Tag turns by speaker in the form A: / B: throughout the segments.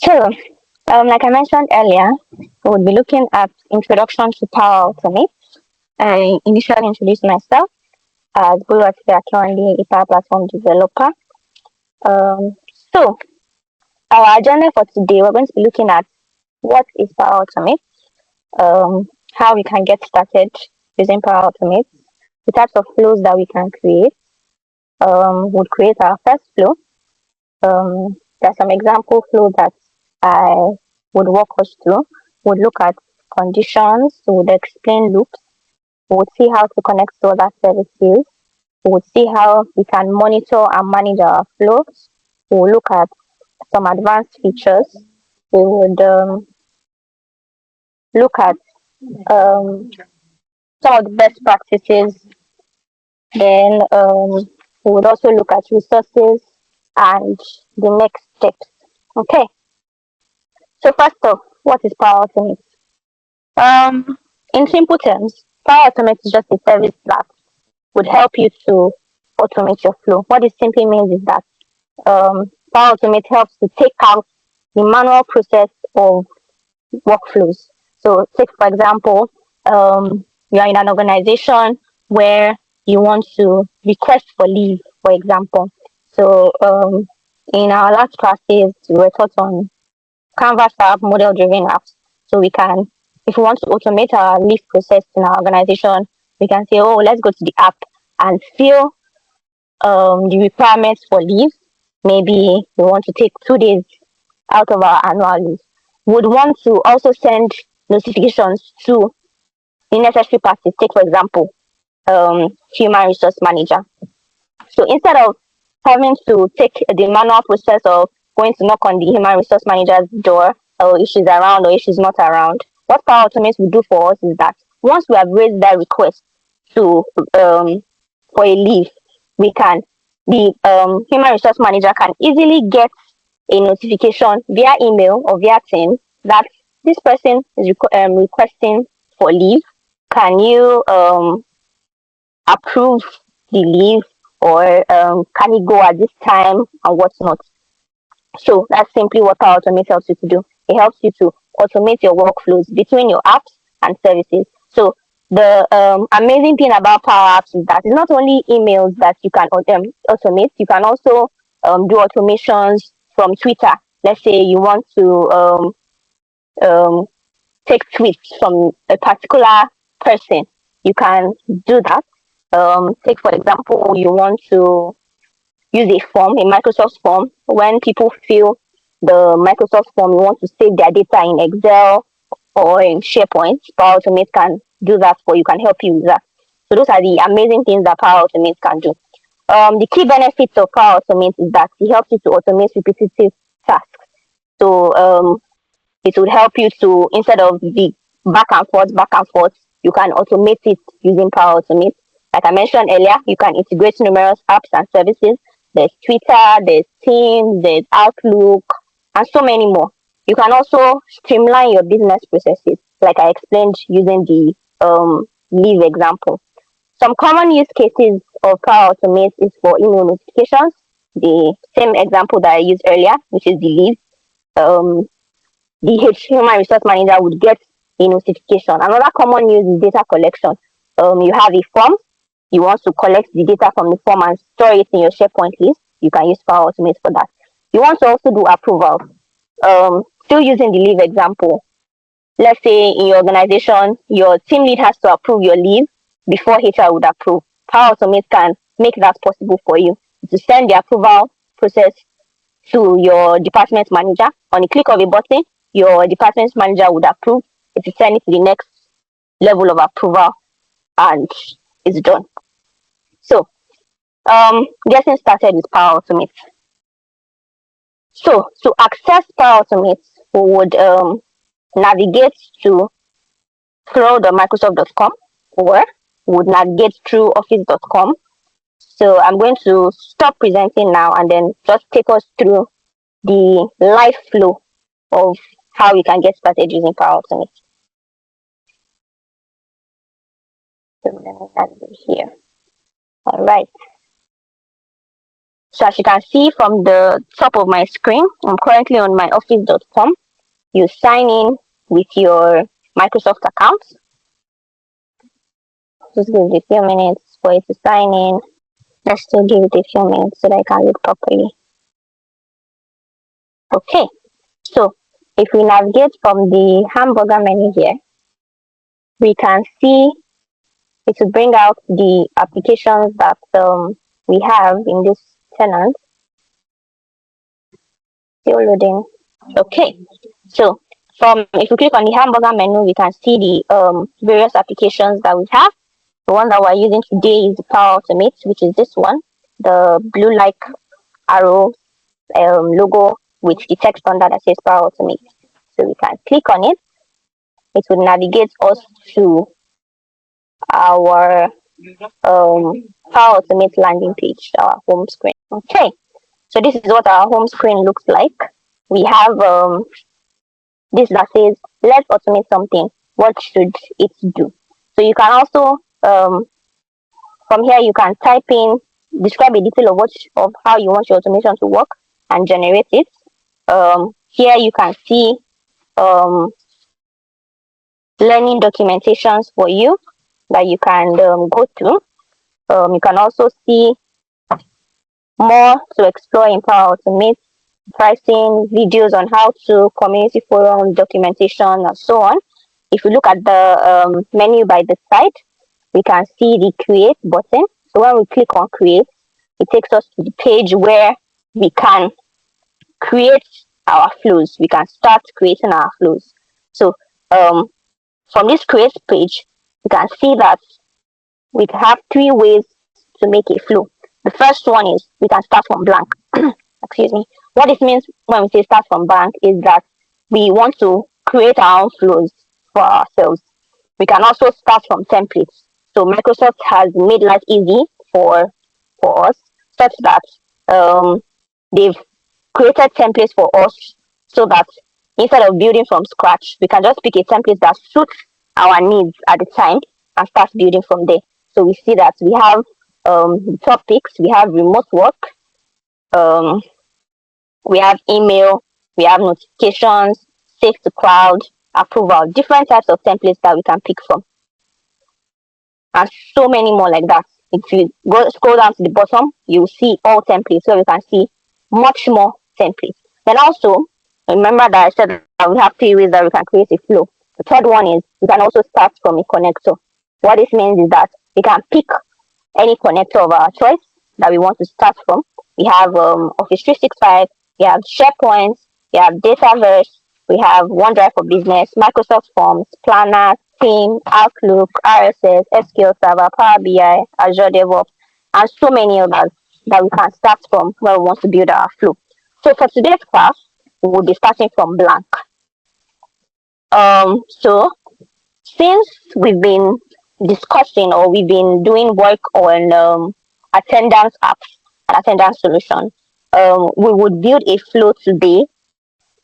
A: So, like I mentioned earlier, we would be looking at introduction to Power Automate. I initially introduced myself as Buluwati Akinwande, a Power Platform developer. Um, so, our agenda for today, we're going to be looking at what is Power Automate, how we can get started using Power Automate, the types of flows that we can create. We'll create our first flow. There's some example flow that I would walk us through. Would look at conditions, would explain loops, would see how to connect to other services, would see how we can monitor and manage our flows. We'll look at some advanced features. We would look at um, some of the best practices. Then we would also look at resources and the next steps. Okay. So first off, what is Power Automate? In simple terms, Power Automate is just a service that would help you to automate your flow. What it simply means is that Power Automate helps to take out the manual process of workflows. So, take for example, you are in an organization where you want to request for leave, for example. So, in our last classes, we were taught on Canvas app, model driven apps. So we can, if we want to automate our leave process in our organization, we can say, oh, let's go to the app and fill the requirements for leave. Maybe we want to take 2 days out of our annual leave. Would want to also send notifications to the necessary parties. Take, for example, human resource manager. So instead of having to take the manual process of going to knock on the human resource manager's door, or if she's around or if she's not around, what Power Automate will do for us is that once we have raised that request to for a leave, we can the human resource manager can easily get a notification via email or via Teams that this person is requesting for leave. Can you approve the leave, or can it go at this time and whatnot. So that's simply what Power Automate helps you to do. It helps you to automate your workflows between your apps and services. So the amazing thing about Power Apps is that it's not only emails that you can automate, you can also do automations from Twitter. Let's say you want to um, take tweets from a particular person, you can do that. Take for example, you want to use a form, a Microsoft form. When people fill the Microsoft form, you want to save their data in Excel or in SharePoint. Power Automate can do that for you, can help you with that. So those are the amazing things that Power Automate can do. The key benefits of Power Automate is that it helps you to automate repetitive tasks. So it would help you to, instead of the back and forth, you can automate it using Power Automate. Like I mentioned earlier, you can integrate numerous apps and services. There's Twitter, there's Teams, there's Outlook, and so many more. You can also streamline your business processes, like I explained using the leave example. Some common use cases of Power Automate is for email notifications, the same example that I used earlier, which is the leave. Um, the human resource manager would get a notification. Another common use is data collection. You have a form, you want to collect the data from the form and store it in your SharePoint list. You can use Power Automate for that. You want to also do approval. Still using the leave example. Let's say in your organization, your team lead has to approve your leave before HR would approve. Power Automate can make that possible for you to send the approval process to your department manager. On the click of a button, your department manager would approve. It will send it to the next level of approval and it's done. So, getting started with Power Automate. So, to access Power Automate, we would navigate to pro.microsoft.com, or we would navigate through office.com. So, I'm going to stop presenting now and then just take us through the live flow of how you can get started using Power Automate. So, let me add it here. All right. So as you can see from the top of my screen, I'm currently on my office.com. You sign in with your Microsoft account. Just give it a few minutes for it to sign in. Let's still give it a few minutes so that I can look properly. Okay, so if we navigate from the hamburger menu here, we can see it will bring out the applications that we have in this tenant. Still loading. Okay, so from if you click on the hamburger menu, we can see the various applications that we have. The one that we're using today is the Power Automate, which is this one, the blue like arrow logo with the text under that says Power Automate. So we can click on it. It will navigate us to our Power Automate landing page, our home screen. Okay, so this is what our home screen looks like. We have this that says, let's automate something. What should it do? So you can also, from here, you can type in, describe a detail of how you want your automation to work and generate it. Here you can see learning documentations for you that you can go through. You can also see more to explore in Power Automate, pricing, videos on how to, community forum, documentation, and so on. If you look at the menu by the side, we can see the create button. So when we click on create, it takes us to the page where we can create our flows. We can start creating our flows. So from this create page, you can see that we have three ways to make a flow. The first one is we can start from blank. Excuse me. What it means when we say start from blank is that we want to create our own flows for ourselves. We can also start from templates. So Microsoft has made life easy for us, such that they've created templates for us, so that instead of building from scratch, we can just pick a template that suits our needs at the time and start building from there. So we see that we have topics, we have remote work, um, we have email, we have notifications, save to cloud, approval, different types of templates that we can pick from, and so many more like that. If you go scroll down to the bottom, you'll see all templates, so you can see much more templates. Then also, remember that I said that we have three ways that we can create a flow. The third one is we can also start from a connector. What this means is that we can pick any connector of our choice that we want to start from. We have Office 365, we have SharePoint, we have Dataverse, we have OneDrive for Business, Microsoft Forms, Planner, Team, Outlook, RSS, SQL Server, Power BI, Azure DevOps, and so many others that we can start from when we want to build our flow. So for today's class, we will be starting from blank. So since we've been discussing or we've been doing work on attendance apps and attendance solution, we would build a flow today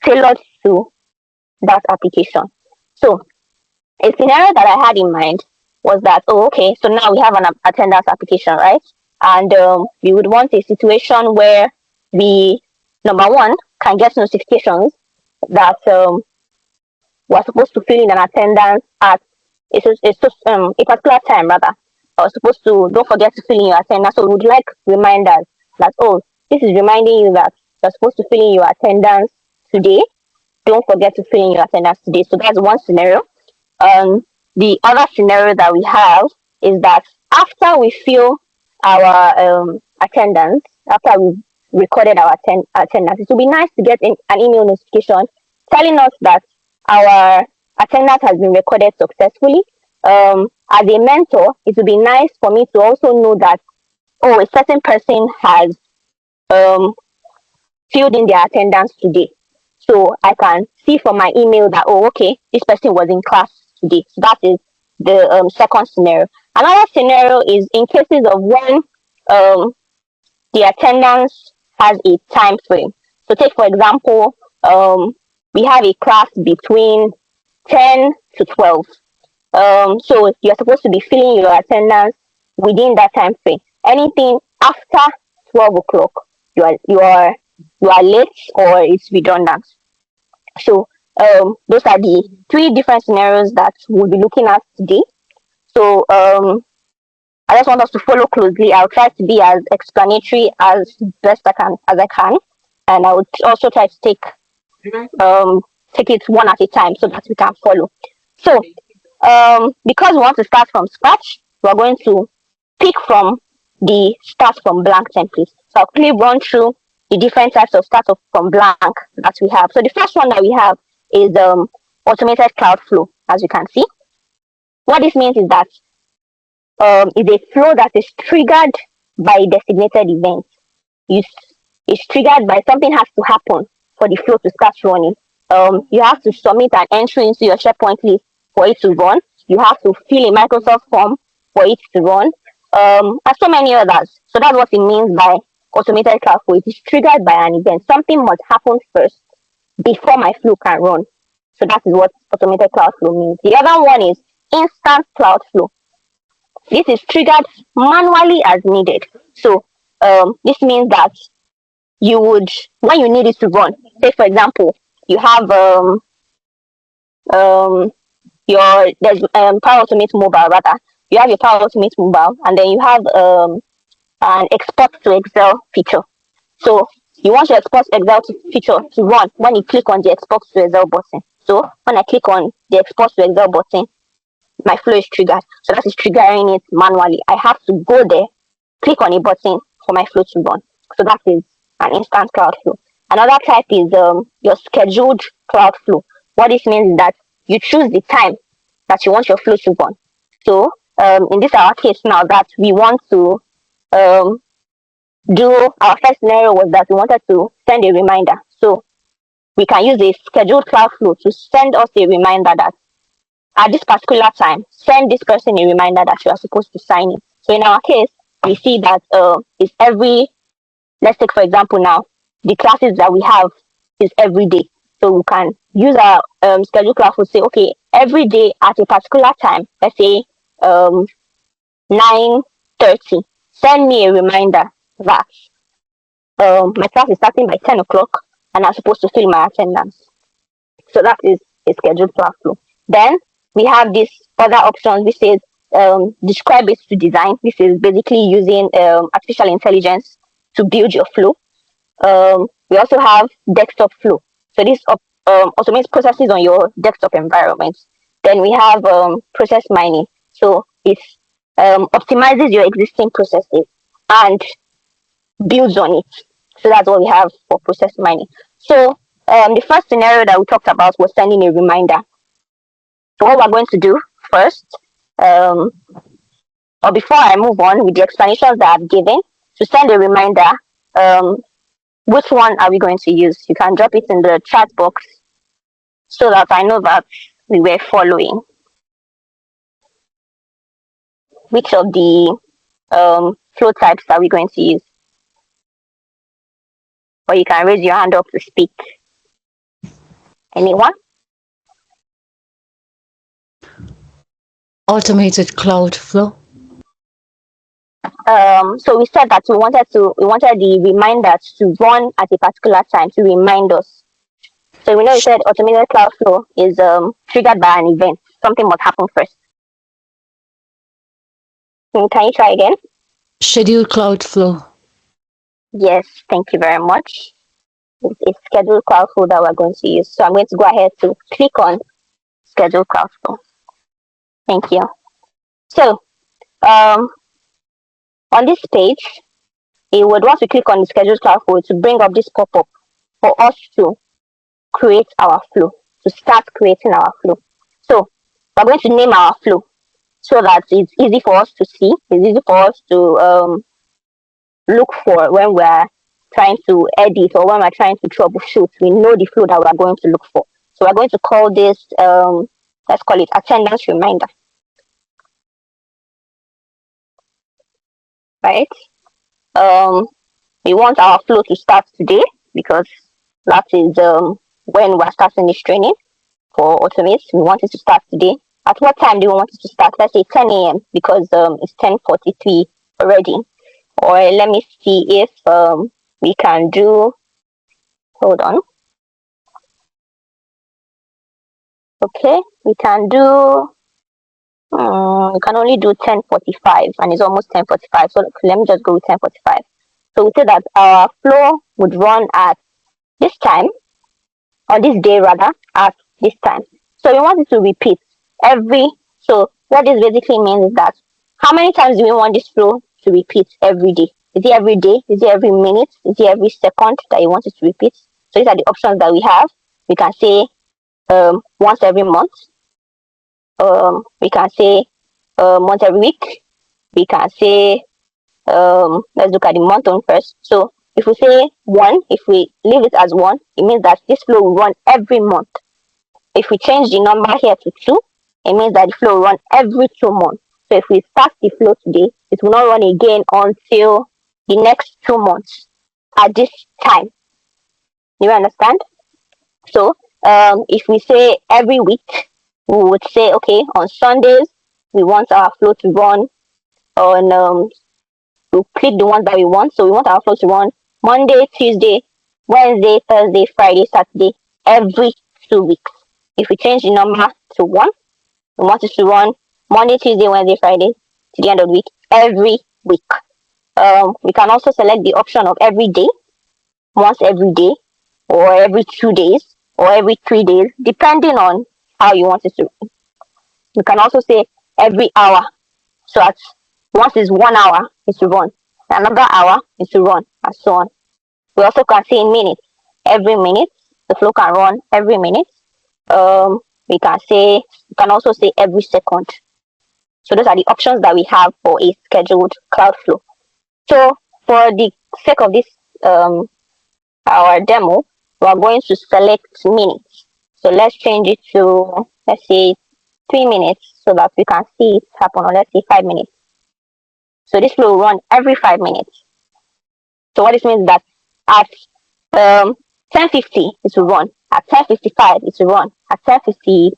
A: tailored to that application. So a scenario that I had in mind was that, oh, okay, so now we have an attendance application, right? And we would want a situation where we, number one, can get notifications that we're supposed to fill in an attendance at a particular time, rather. I was supposed to, don't forget to fill in your attendance. So we would like reminders that, oh, this is reminding you that you're supposed to fill in your attendance today. Don't forget to fill in your attendance today. So that's one scenario. The other scenario that we have is that after we fill our attendance, after we've recorded our attendance, it would be nice to get an email notification telling us that our attendance has been recorded successfully. As a mentor, it would be nice for me to also know that, oh, a certain person has um, filled in their attendance today. So I can see from my email that, oh, okay, this person was in class today. So that is the second scenario. Another scenario is in cases of when um, the attendance has a time frame. So take, for example, we have a class between 10 to 12. So you're supposed to be filling your attendance within that time frame. Anything after 12 o'clock you are late or it's redundant. So those are the three different scenarios that we'll be looking at today. So I just want us to follow closely. I'll try to be as explanatory as best I can, and I would also try to take it one at a time so that we can follow. So because we want to start from scratch, we're going to pick from the start from blank template. So I'll quickly run through the different types of start from blank that we have. So the first one that we have is automated cloud flow. As you can see, what this means is that is a flow that is triggered by a designated event. It's triggered by something has to happen for the flow to start running. You have to submit an entry into your SharePoint list for it to run. You have to fill a Microsoft form for it to run, and so many others. So that's what it means by automated cloud flow. It is triggered by an event. Something must happen first before my flow can run. So that is what automated cloud flow means. The other one is instant cloud flow. This is triggered manually as needed. So this means that you would, when you need it to run, say for example, you have there's Power Automate Mobile rather. You have your Power Automate Mobile, and then you have an export to Excel feature. So you want your export Excel feature to run when you click on the export to Excel button. So when I click on the export to Excel button, my flow is triggered. So that is triggering it manually. I have to go there, click on a button for my flow to run. So that is an instant cloud flow. Another type is your scheduled cloud flow. What this means is that you choose the time that you want your flow to run. So in this our case now that we want to do, our first scenario was that we wanted to send a reminder. So we can use a scheduled cloud flow to send us a reminder that at this particular time, send this person a reminder that you are supposed to sign it. So in our case, we see that it's every, let's take for example now, the classes that we have is every day. So we can use our schedule class to say, okay, every day at a particular time, let's say 9:30, send me a reminder that my class is starting by 10 o'clock and I'm supposed to fill my attendance. So that is a scheduled class flow. Then we have this other option which says describe it to design. This is basically using artificial intelligence to build your flow. We also have desktop flow. So this automates processes on your desktop environment. Then we have process mining. So it optimizes your existing processes and builds on it. So that's what we have for process mining. So the first scenario that we talked about was sending a reminder. So what we're going to do first, or before I move on with the explanations that I've given, to send a reminder, which one are we going to use? You can drop it in the chat box so that I know that we were following. Which of the flow types are we going to use? Or you can raise your hand up to speak. Anyone?
B: Automated cloud flow.
A: So we said that we wanted the reminders to run at a particular time to remind us. So we know you said automated cloud flow is triggered by an event. Something must happen first. Can you try again?
B: Scheduled cloud flow.
A: Yes, thank you very much. It's scheduled cloud flow that we're going to use. So I'm going to go ahead to click on scheduled cloud flow. Thank you. So on this page, you would want to click on the scheduled cloud flow to bring up this pop-up for us to create our flow, to start creating our flow. So we're going to name our flow so that it's easy for us to see, it's easy for us to look for when we're trying to edit or when we're trying to troubleshoot. We know the flow that we're going to look for. So we're going to call this, let's call it attendance reminder. Right? We want our flow to start today because that is when we're starting this training for Automate. We want it to start today. At what time do we want it to start? Let's say 10 a.m. because it's 10:43 already. Or let me see if we can do, hold on. Okay, we can do, we can only do 10:45 and it's almost 10:45. So let me just go with 10:45. So we say that our flow would run at this time, on this day rather, at this time. So we want it to repeat so what this basically means is that how many times do we want this flow to repeat every day? Is it every day? Is it every minute? Is it every second that you want it to repeat? So these are the options that we have. We can say once every month. We can say once every week. We can say let's look at the month on first. So if we say one, if we leave it as one, it means that this flow will run every month. If we change the number here to 2, it means that the flow will run every 2 months. So if we start the flow today, it will not run again until the next 2 months at this time. Do you understand? So if we say every week, we would say, okay, on Sundays, we want our flow to run on, we'll click the ones that we want. So we want our flow to run Monday, Tuesday, Wednesday, Thursday, Friday, Saturday, every 2 weeks. If we change the number to 1, we want it to run Monday, Tuesday, Wednesday, Friday to the end of the week, every week. We can also select the option of every day, once every day, or every 2 days, or every 3 days, depending on how you want it to run. You can also say every hour. So at once is 1 hour is to run, another hour is to run, and so on. We also can say in minutes. Every minute, the flow can run every minute. We can also say every second. So those are the options that we have for a scheduled Cloudflow. So for the sake of this our demo, we are going to select minutes. So let's change it to, let's say, 3 minutes so that we can see it happen, or let's say 5 minutes. So this flow will run every 5 minutes. So what this means is that at 10:50 it will run, at 10:55 it will run, at 10:60,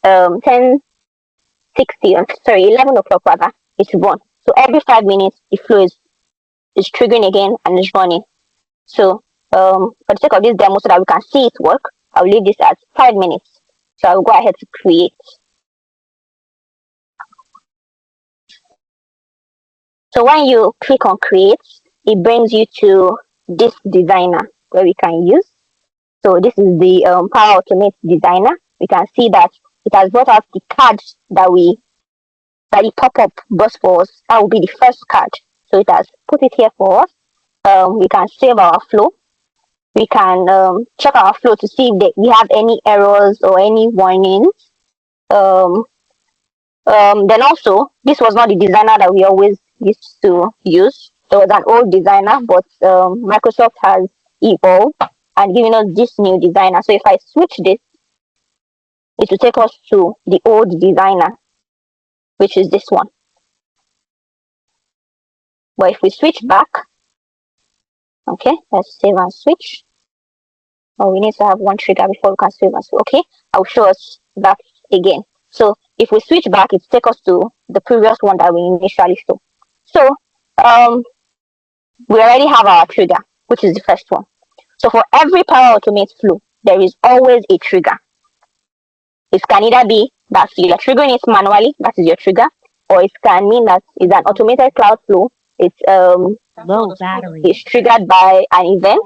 A: sorry, 11 o'clock rather, it will run. So every 5 minutes the flow is triggering again and is running. So for the sake of this demo, so that we can see it work, I'll leave this at 5 minutes. So I'll go ahead to create. So when you click on create, it brings you to this designer where we can use. So this is the Power Automate designer. We can see that it has brought out the cards that the pop-up bus for us. That will be the first card. So it has put it here for us. We can save our flow. We can check our flow to see if we have any errors or any warnings. Then also, this was not the designer that we always used to use. There was an old designer, but Microsoft has evolved and given us this new designer. So if I switch this, it will take us to the old designer, which is this one. But if we switch back, okay, let's save and switch. Oh, we need to have one trigger before we can save and switch. Okay, I'll show us that again. So if we switch back, it takes us to the previous one that we initially saw. So we already have our trigger, which is the first one. So for every Power Automate flow, there is always a trigger. It can either be that you're triggering it manually, that is your trigger, or it can mean that it's an automated cloud flow. It's
B: Low battery.
A: It's triggered by an event,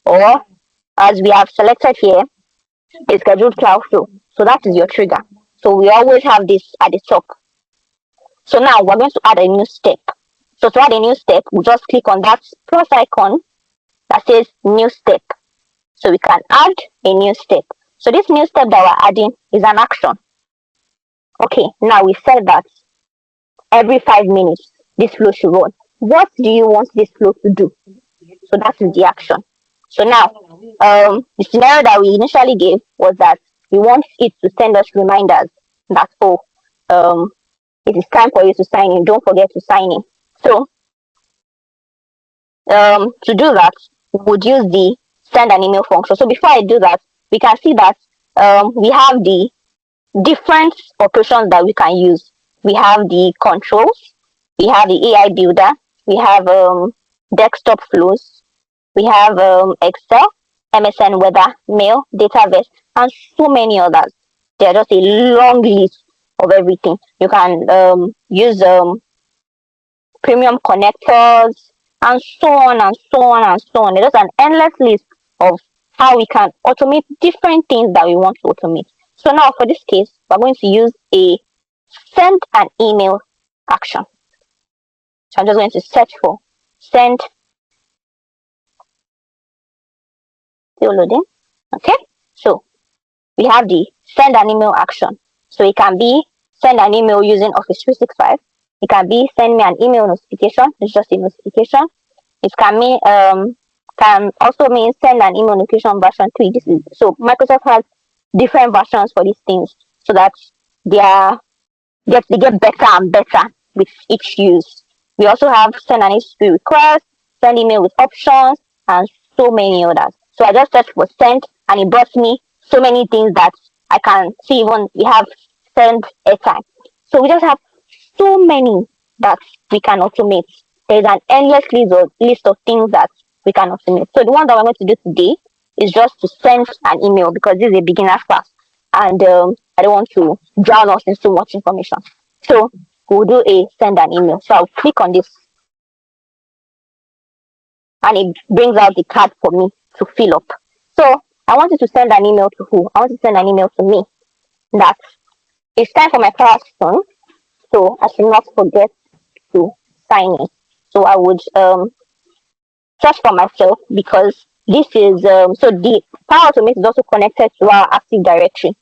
A: or as we have selected here, a scheduled cloud flow. So that is your trigger. So we always have this at the top. So now we're going to add a new step. So to add a new step, we just click on that plus icon that says new step. So we can add a new step. So this new step that we're adding is an action. Okay, now we said that every 5 minutes this flow should run. What do you want this flow to do? So that is the action. So now, the scenario that we initially gave was that we want it to send us reminders that, oh, it is time for you to sign in. Don't forget to sign in. So to do that, we would use the send an email function. So before I do that, we can see that we have the different operations that we can use. We have the controls, we have the AI builder, we have desktop flows, We have Excel, MSN Weather, Mail, Dataverse, and so many others. They're just a long list of everything. You can use premium connectors, and so on and so on and so on. There's just an endless list of how we can automate different things that we want to automate. So now for this case, we're going to use a send an email action. So I'm just going to search for send, still loading. Okay, so we have the send an email action. So it can be send an email using Office 365. It can be send me an email notification. It's just a notification. It can also mean send an email notification version 3. This is so Microsoft has different versions for these things so that they are they get better and better with each use. We also have send an HTTP request, send email with options, and so many others. So I just searched for send and it brought me so many things that I can see. Even we have send airtime. So we just have so many that we can automate. There's an endless list of things that we can automate. So the one that we're going to do today is just to send an email because this is a beginner's class and I don't want to drown us in so much information. So we'll do a send an email. So I'll click on this and it brings out the card for me to fill up. So I wanted to send an email to who? I want to send an email to me that it's time for my class soon. So I should not forget to sign in. So I would search for myself because this is so the Power Automate is also connected to our Active Directory.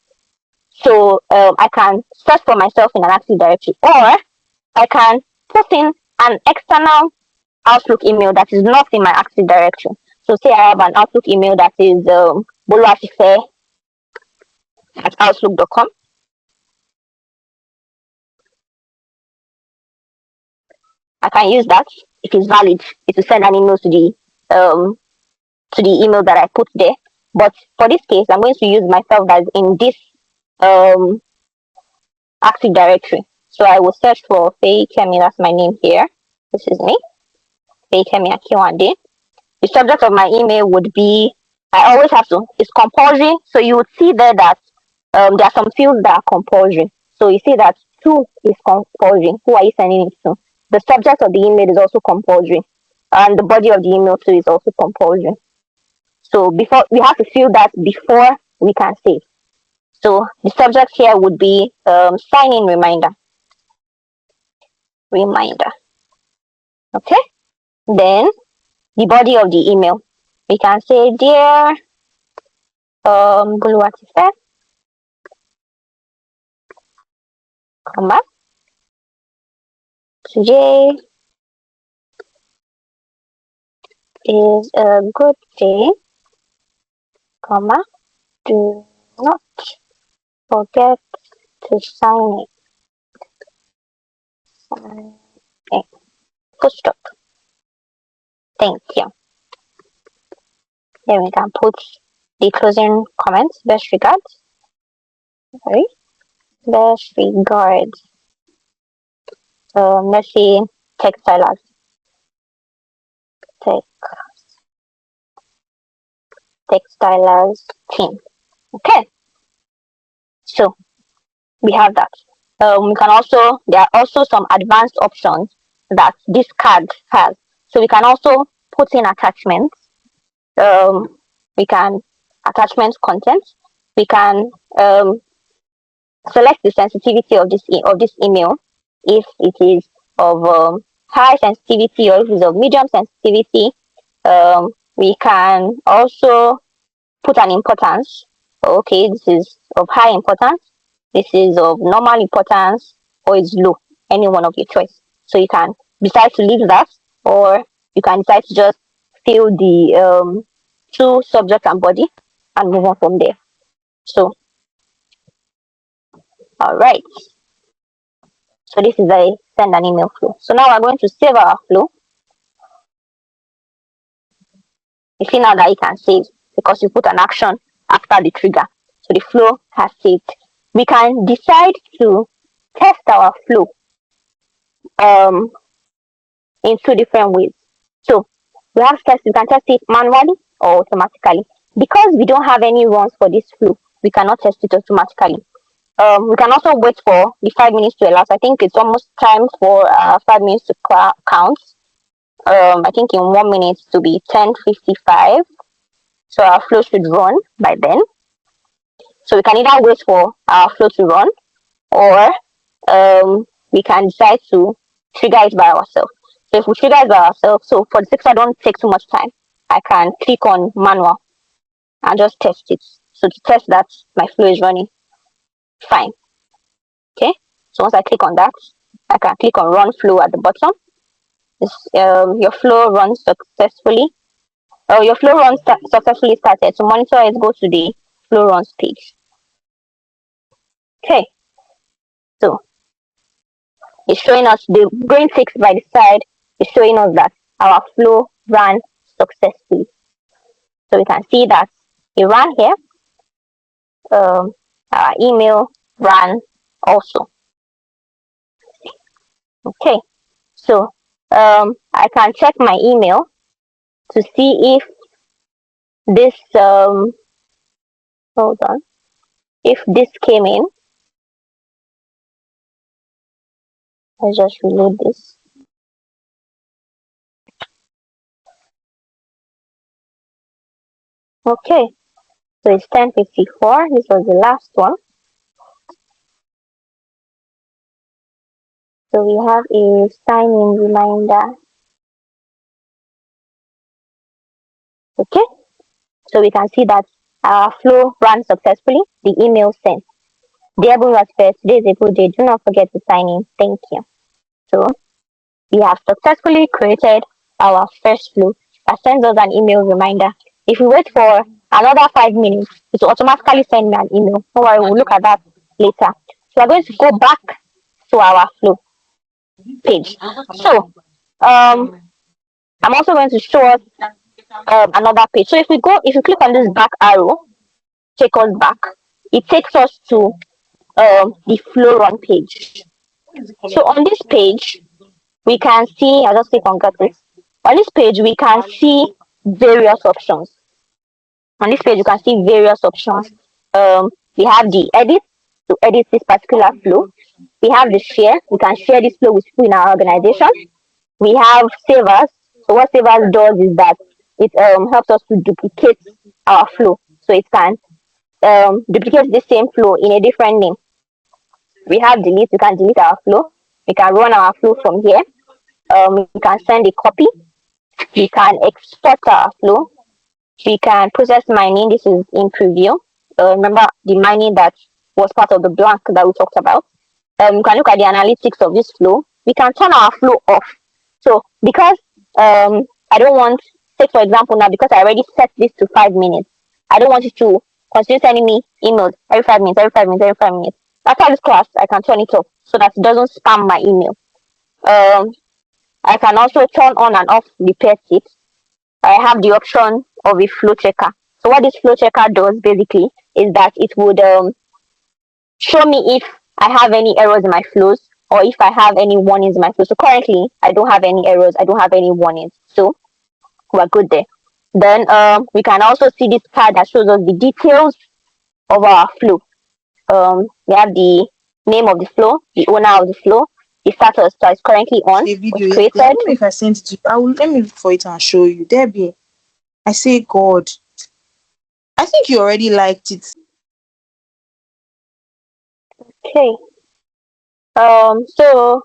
A: So I can search for myself in an Active Directory, or I can put in an external Outlook email that is not in my Active Directory. So say I have an Outlook email that is boluatife@outlook.com. I can use that. It is valid. It will send an email to the email that I put there. But for this case, I'm going to use myself that's in this um, Active Directory. So I will search for Feyikemi, that's my name here. This is me, Feyikemi Akiwande. The subject of my email would be, I always have to, it's compulsory. So you would see there that there are some fields that are compulsory. So you see that to is compulsory. Who are you sending it to? The subject of the email is also compulsory. And the body of the email too is also compulsory. So before we have to fill that before we can save. So the subject here would be sign in reminder. Reminder. Okay. Then the body of the email. We can say dear Buluwatife, comma, today is a good day, comma, do not forget to sign in. Full stop. Thank you. Then we can put the closing comments. Best regards. Sorry. Best regards. Let's see. Textilers. Textilers team. Okay. So we have that. We can also, there are also some advanced options that this card has. So we can also put in attachments. We can attachment content. We can select the sensitivity of this email, if it is of high sensitivity or if it's of medium sensitivity. We can also put an importance. Okay, this is of high importance. This is of normal importance, or is low. Any one of your choice. So you can decide to leave that, or you can decide to just fill the two subject and body and move on from there. So, all right. So this is a send an email flow. So now we're going to save our flow. You see now that you can save because you put an action after the trigger. So the flow has saved. We can decide to test our flow in two different ways. So We have steps. We can test it manually or automatically. Because we don't have any runs for this flow, we cannot test it automatically. We can also wait for the 5 minutes to elapse. I think it's almost time for 5 minutes to count. I think in 1 minute to be 10:55. So our flow should run by then. So we can either wait for our flow to run, or we can decide to trigger it by ourselves. So if we trigger it by ourselves, so for the sake I don't take too much time, I can click on manual and just test it. So to test that my flow is running fine. Okay. So once I click on that, I can click on run flow at the bottom. Your flow runs successfully. Oh, your flow runs successfully started. To monitor it, go to the flow runs page. Okay. So it's showing us the green tick by the side is showing us that our flow ran successfully. So we can see that it ran here. Our email ran also. Okay. So I can check my email to see if this hold on, if this came in. Let's just reload this. Okay, so it's 10:54. This was the last one. So we have a sign in reminder. Okay, so we can see that our flow ran successfully. The email sent. Dear Boomers, today is a good day. Do not forget to sign in. Thank you. So we have successfully created our first flow that sends us an email reminder. If we wait for another 5 minutes, it will automatically send me an email. Don't worry, we'll look at that later. So we're going to go back to our flow page. So I'm also going to show us another page. So if you click on this back arrow, take us back. It takes us to the flow run page. So on this page, we can see, I'll just click on get this. On this page, we can see various options. On this page, you can see various options. We have the edit to edit this particular flow. We have the share. We can share this flow with people in our organization. We have save as. So what save as does is that it helps us to duplicate our flow. So it can duplicate the same flow in a different name. We have delete. We can delete our flow. We can run our flow from here. We can send a copy. We can export our flow. We can process mining. This is in preview. Remember the mining that was part of the blank that we talked about. We can look at the analytics of this flow. We can turn our flow off. So because I don't want, take for example now, because I already set this to 5 minutes, I don't want you to continue sending me emails every 5 minutes, every 5 minutes, every 5 minutes. After this class, I can turn it off so that it doesn't spam my email. I can also turn on and off repair tips. I have the option of a flow checker. So what this flow checker does basically is that it would show me if I have any errors in my flows or if I have any warnings in my flow. So currently, I don't have any errors. I don't have any warnings. So we're good there. Then we can also see this card that shows us the details of our flow. We have the name of the flow, the owner of the flow, the status that is currently on,
C: a video
A: was
C: yesterday. I
A: created.
C: don't know if I sent it to you. Let me look for it and show you. Debbie, I say God. I think you already liked it.
A: Okay. So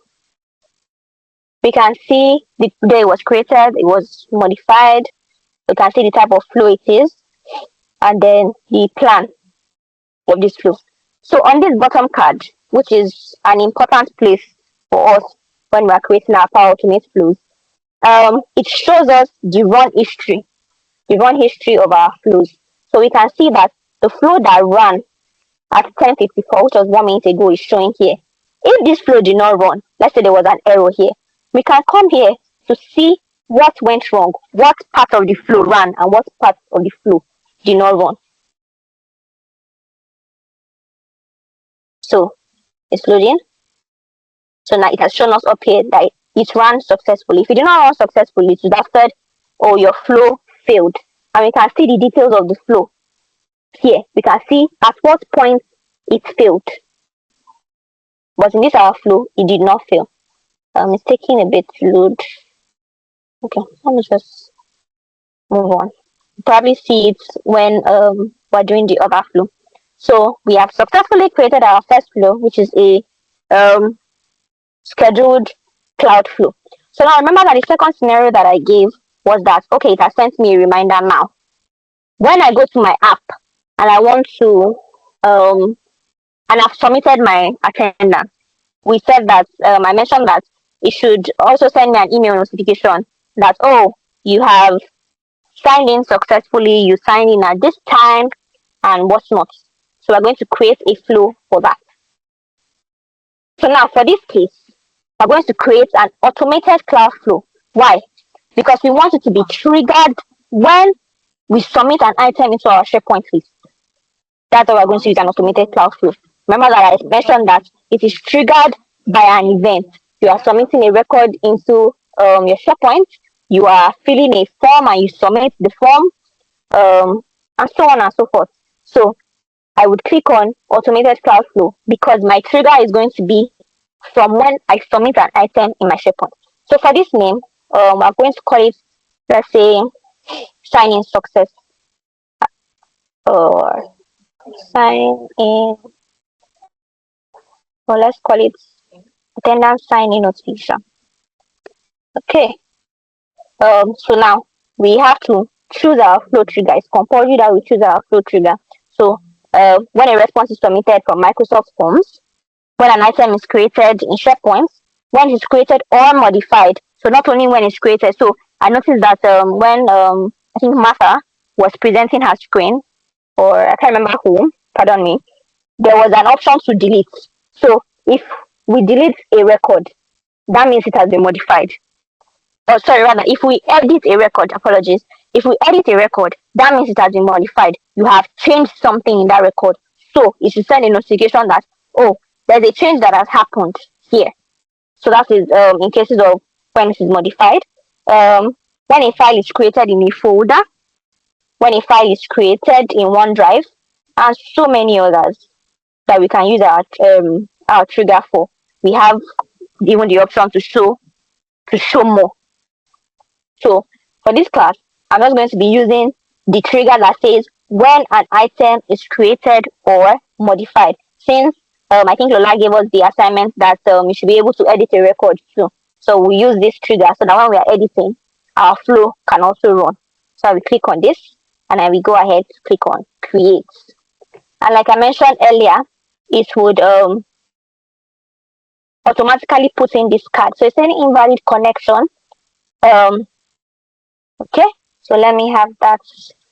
A: we can see the day it was created, it was modified. We can see the type of flow it is, and then the plan of this flow. So on this bottom card, which is an important place for us when we are creating our Power Automate flows, it shows us the run history of our flows. So we can see that the flow that ran at 10:54, which was 1 minute ago, is showing here. If this flow did not run, let's say there was an error here, we can come here to see what went wrong, what part of the flow ran, and what part of the flow did not run. So it's loading. So now it has shown us up here that it ran successfully. If it did not run successfully, it would have said oh, your flow failed. And we can see the details of the flow here. We can see at what point it failed. But in this our flow, it did not fail. It's taking a bit to load. Okay, let me just move on. Probably see it when we're doing the other flow. So we have successfully created our first flow, which is a um, scheduled cloud flow. So now remember that the second scenario that I gave was that, okay, it has sent me a reminder now. When I go to my app and I want to, and I've submitted my attendance, we said that, I mentioned that it should also send me an email notification that, oh, you have signed in successfully, you signed in at this time, and whatnot. So we're going to create a flow for that. So now for this case, we're going to create an automated cloud flow. Why? Because we want it to be triggered when we submit an item into our SharePoint list. That's why we're going to use an automated cloud flow. Remember that I mentioned that it is triggered by an event. You are submitting a record into your SharePoint, you are filling a form and you submit the form, and so on and so forth. So I would click on automated cloud flow because my trigger is going to be from when I submit an item in my SharePoint. So for this name, we're going to call it, let's say, sign in success, or sign in, or let's call it attendance sign in notification. Okay. So now we have to choose our flow trigger. It's compulsory that we choose our flow trigger. So when a response is submitted from Microsoft Forms, when an item is created in SharePoint, when it's created or modified. So not only when it's created. So I noticed that when I think Martha was presenting her screen, or I can't remember who, pardon me, there was an option to delete. So if we delete a record, that means it has been modified. Oh, sorry, rather, if we edit a record, apologies. If we edit a record, that means it has been modified. You have changed something in that record. So it should send a notification that, oh, there's a change that has happened here. So that is in cases of when it is modified. When a file is created in a folder, when a file is created in OneDrive, and so many others that we can use our trigger for. We have even the option to show more. So for this class, I'm just going to be using the trigger that says when an item is created or modified. Since I think Lola gave us the assignment that we should be able to edit a record too. So we use this trigger so that when we are editing, our flow can also run. So I will click on this and I will go ahead to click on create. And like I mentioned earlier, it would automatically put in this card. So it's any invalid connection. Okay, so let me have that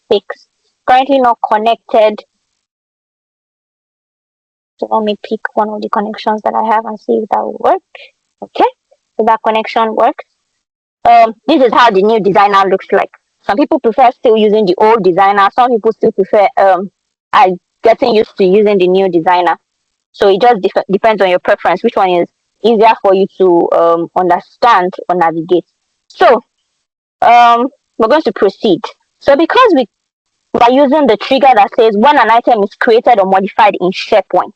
A: fixed. Currently not connected. So let me pick one of the connections that I have and see if that will work. Okay, so that connection works. This is how the new designer looks like. Some people prefer still using the old designer. Some people still prefer are getting used to using the new designer. So it just depends on your preference, which one is easier for you to understand or navigate. So we're going to proceed. So because we are using the trigger that says when an item is created or modified in SharePoint,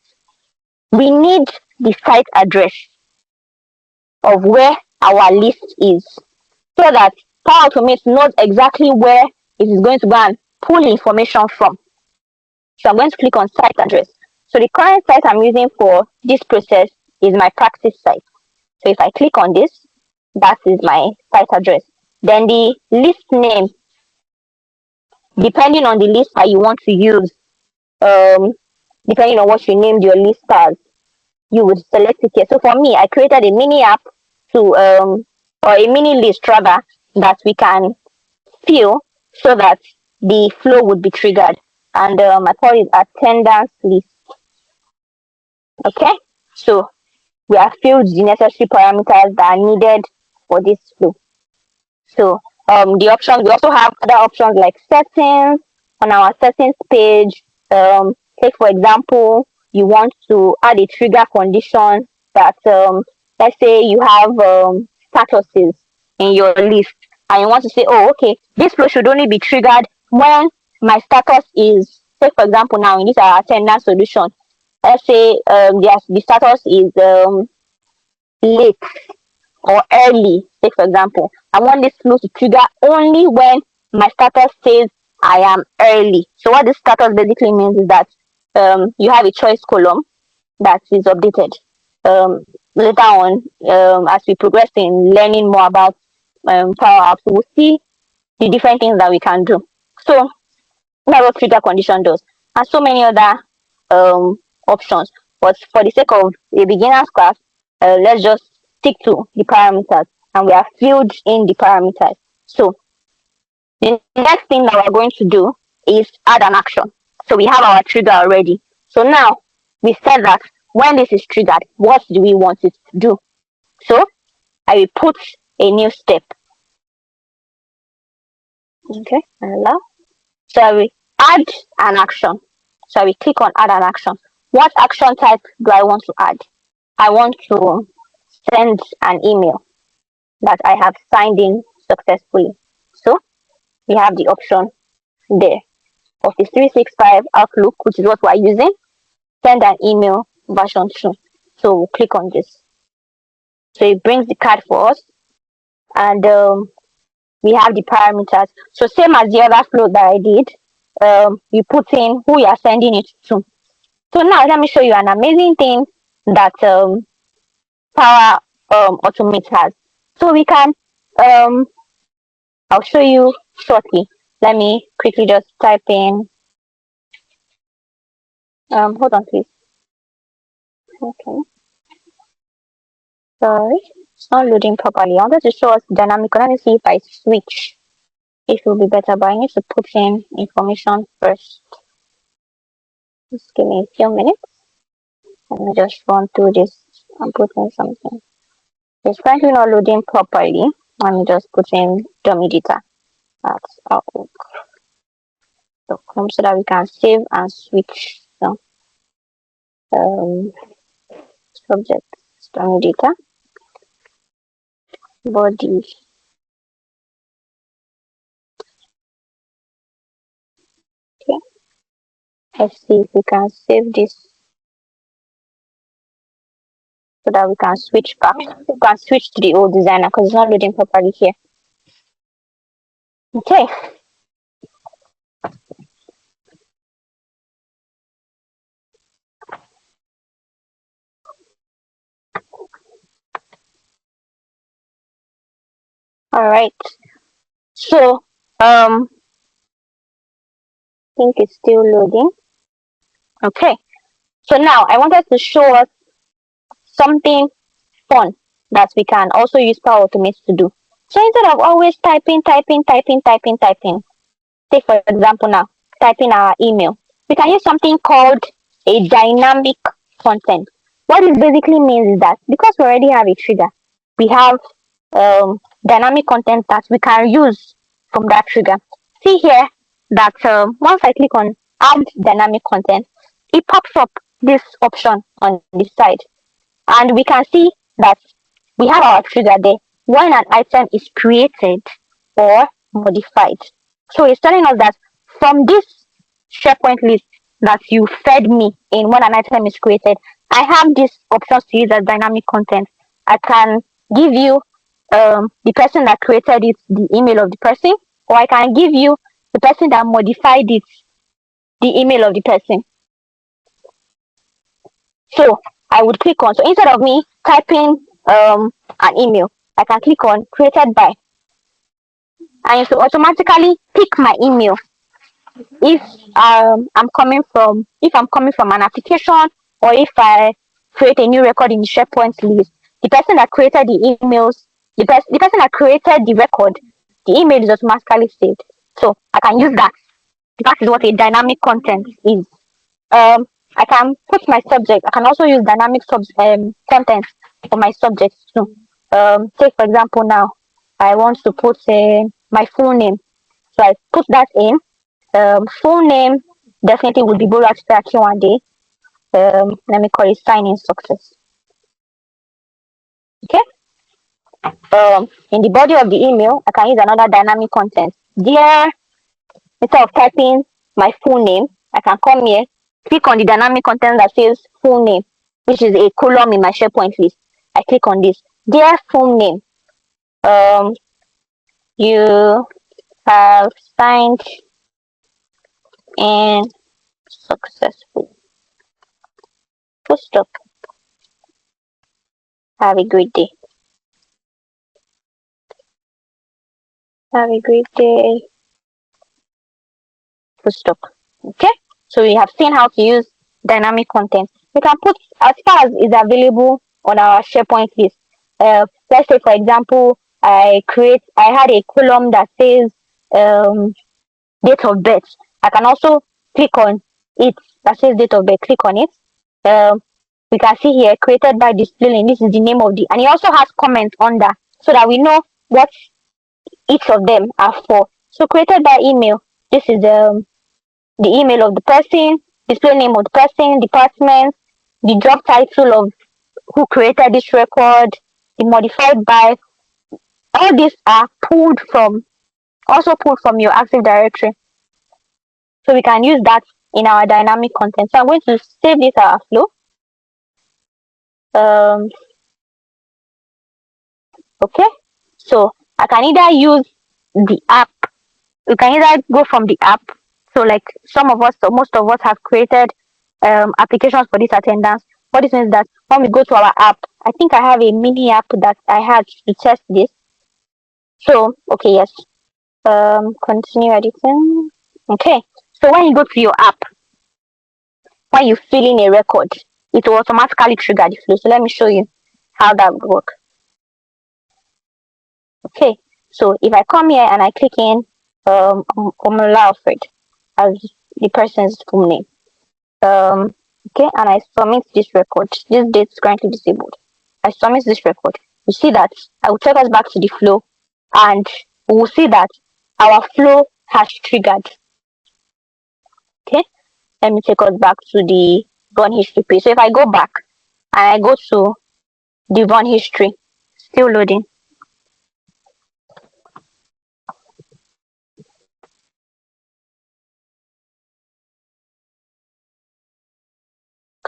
A: we need the site address of where our list is so that Power Automate knows exactly where it is going to go and pull information from. So I'm going to click on site address. So the current site I'm using for this process is my practice site. So if I click on this, that is my site address. Then the list name, depending on the list that you want to use, depending on what you named your list as, you would select it here. So for me, I created a mini app to, or a mini list rather, that we can fill so that the flow would be triggered. And I call it attendance list. Okay, so we have filled the necessary parameters that are needed for this flow. So the options, we also have other options like settings. On our settings page, take for example, you want to add a trigger condition that let's say you have statuses in your list. and you want to say, oh, okay, this flow should only be triggered when my status is, say for example, now in this attendance solution, let's say the status is late or early, say for example, I want this flow to trigger only when my status says I am early. So what this status basically means is that you have a choice column that is updated. Later on, as we progress in learning more about Power Apps, we'll see the different things that we can do. So that's what trigger condition does, and so many other um, options. But for the sake of a beginner's class, let's just stick to the parameters, and we have filled in the parameters. So the next thing that we're going to do is add an action. So we have our trigger already. So now we said that when this is triggered, what do we want it to do? So I will put a new step. Okay, allow. So I will add an action. So I will click on add an action. What action type do I want to add? I want to send an email that I have signed in successfully. So we have the option there. Office 365 Outlook, which is what we're using. Send an email version 2. So we'll click on this. So it brings the card for us, and we have the parameters. So same as the other flow that I did, you put in who you are sending it to. So now let me show you an amazing thing that Power Automate has. So we can, I'll show you shortly. Let me quickly just type in, hold on please. Okay. Sorry, it's not loading properly. I wanted to show us dynamic. Let me see if I switch. It will be better, but I need to put in information first. Just give me a few minutes. Let me just run through this and put in something. It's currently not loading properly. Let me just put in dummy data. That's Outlook. So that we can save and switch. So, subject, dummy data, body. Okay. Let's see if we can save this so that we can switch back. We can switch to the old designer because it's not loading properly here. Okay. All right. So, I think it's still loading. Okay. So now I wanted to show us something fun that we can also use Power Automate to do. So instead of always typing, say for example now, typing our email, we can use something called a dynamic content. What it basically means is that because we already have a trigger, we have dynamic content that we can use from that trigger. See here that once I click on add dynamic content, it pops up this option on this side, and we can see that we have our trigger there when an item is created or modified. So it's telling us that from this SharePoint list that you fed me in when an item is created, I have these options to use as dynamic content. I can give you the person that created it, the email of the person, or I can give you the person that modified it, the email of the person. So I would click on, so instead of me typing an email, I can click on created by, and it will automatically pick my email if I'm coming from an application, or if I create a new record in the SharePoint list. The person that created the emails, the person that created the record, the email is automatically saved. So I can use that. That is what a dynamic content is. I can put my subject. I can also use dynamic content for my subjects too. Take for example now, I want to put my full name. So I put that in. Full name definitely would be Bola one day. Let me call it sign in success. Okay. In the body of the email, I can use another dynamic content. Dear, instead of typing my full name, I can come here, click on the dynamic content that says full name, which is a column in my SharePoint list. I click on this. Dear full name, um, you have signed in successfully. Full stop. Have a great day. Have a great day. Full stop. Okay? So we have seen how to use dynamic content. We can put as far as is available on our SharePoint list. Let's say, for example, I had a column that says date of birth. I can also click on it that says date of birth. Click on it. We can see here created by display link. This is the name of the, and it also has comment under so that we know what each of them are for. So created by email. This is the email of the person, display name of the person, department, the job title of who created this record, the modified by. All these are also pulled from your Active Directory. So we can use that in our dynamic content. So I'm going to save this our flow. Okay. So I can either use the app. We can either go from the app. So like most of us have created applications for this attendance. What this means that when we go to our app, I think I have a mini app that I had to test this. So okay, yes. Continue editing. Okay. So when you go to your app, when you fill in a record, it will automatically trigger the flow. So let me show you how that would work. Okay. So if I come here and I click in Omola Alfred as the person's full name. Okay, and I submit this record. This date is currently disabled. I submit this record. You see that I will take us back to the flow, and we will see that our flow has triggered. Okay, let me take us back to the run history page. So if I go back and I go to the run history, still loading.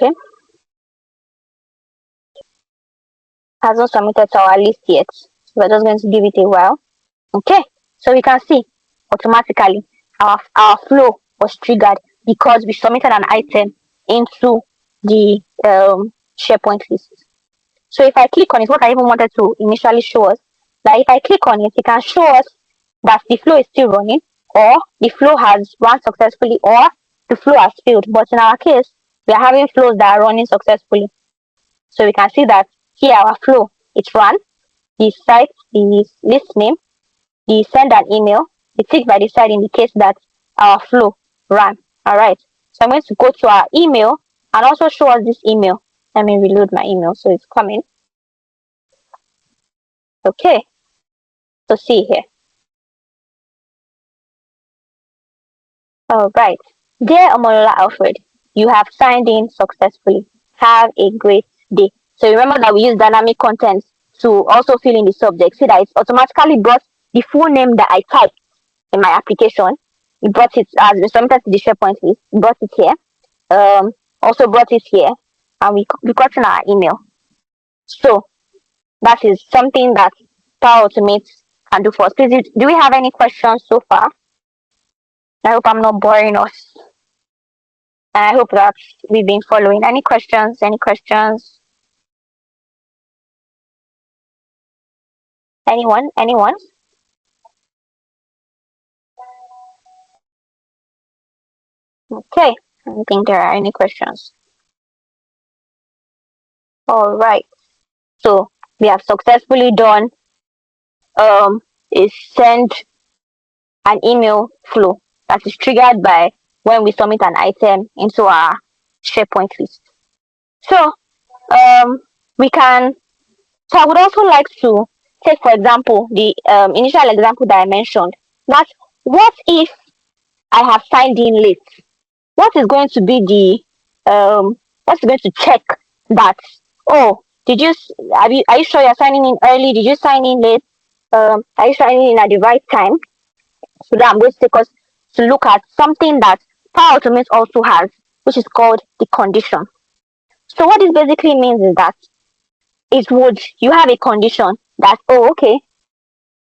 A: Okay, hasn't submitted to our list yet. So we're just going to give it a while. Okay, so we can see automatically our flow was triggered because we submitted an item into the SharePoint list. So if I click on it, what I even wanted to initially show us, that if I click on it, it can show us that the flow is still running, or the flow has run successfully, or the flow has failed. But in our case, we are having flows that are running successfully. So we can see that here our flow, it's run, the site, the list name, the send an email, the tick by the side indicates that our flow ran. All right. So I'm going to go to our email and also show us this email. Let me reload my email so it's coming. Okay. So see here. All right. Dear Omolola Alfred, you have signed in successfully. Have a great day. So remember that we use dynamic content to also fill in the subject. See that it's automatically brought the full name that I typed in my application. It brought it as we submitted to the SharePoint list. It brought it here. Also brought it here, and we got in our email. So that is something that Power Automate can do for us. Please, do we have any questions so far? I hope I'm not boring us. And I hope that we've been following. Any questions? Any questions? Anyone? Anyone? Okay. I don't think there are any questions. All right. So we have successfully done is send an email flow that is triggered by when we submit an item into our SharePoint list. So we can. So I would also like to take, for example, the initial example that I mentioned. That what if I have signed in late? What is going to be the what's going to check that, oh, Are you sure you're signing in early? Did you sign in late? Are you signing in at the right time? So that I'm going to take us to look at something that Power Automate also has, which is called the condition. So what this basically means is that you have a condition that, oh, okay,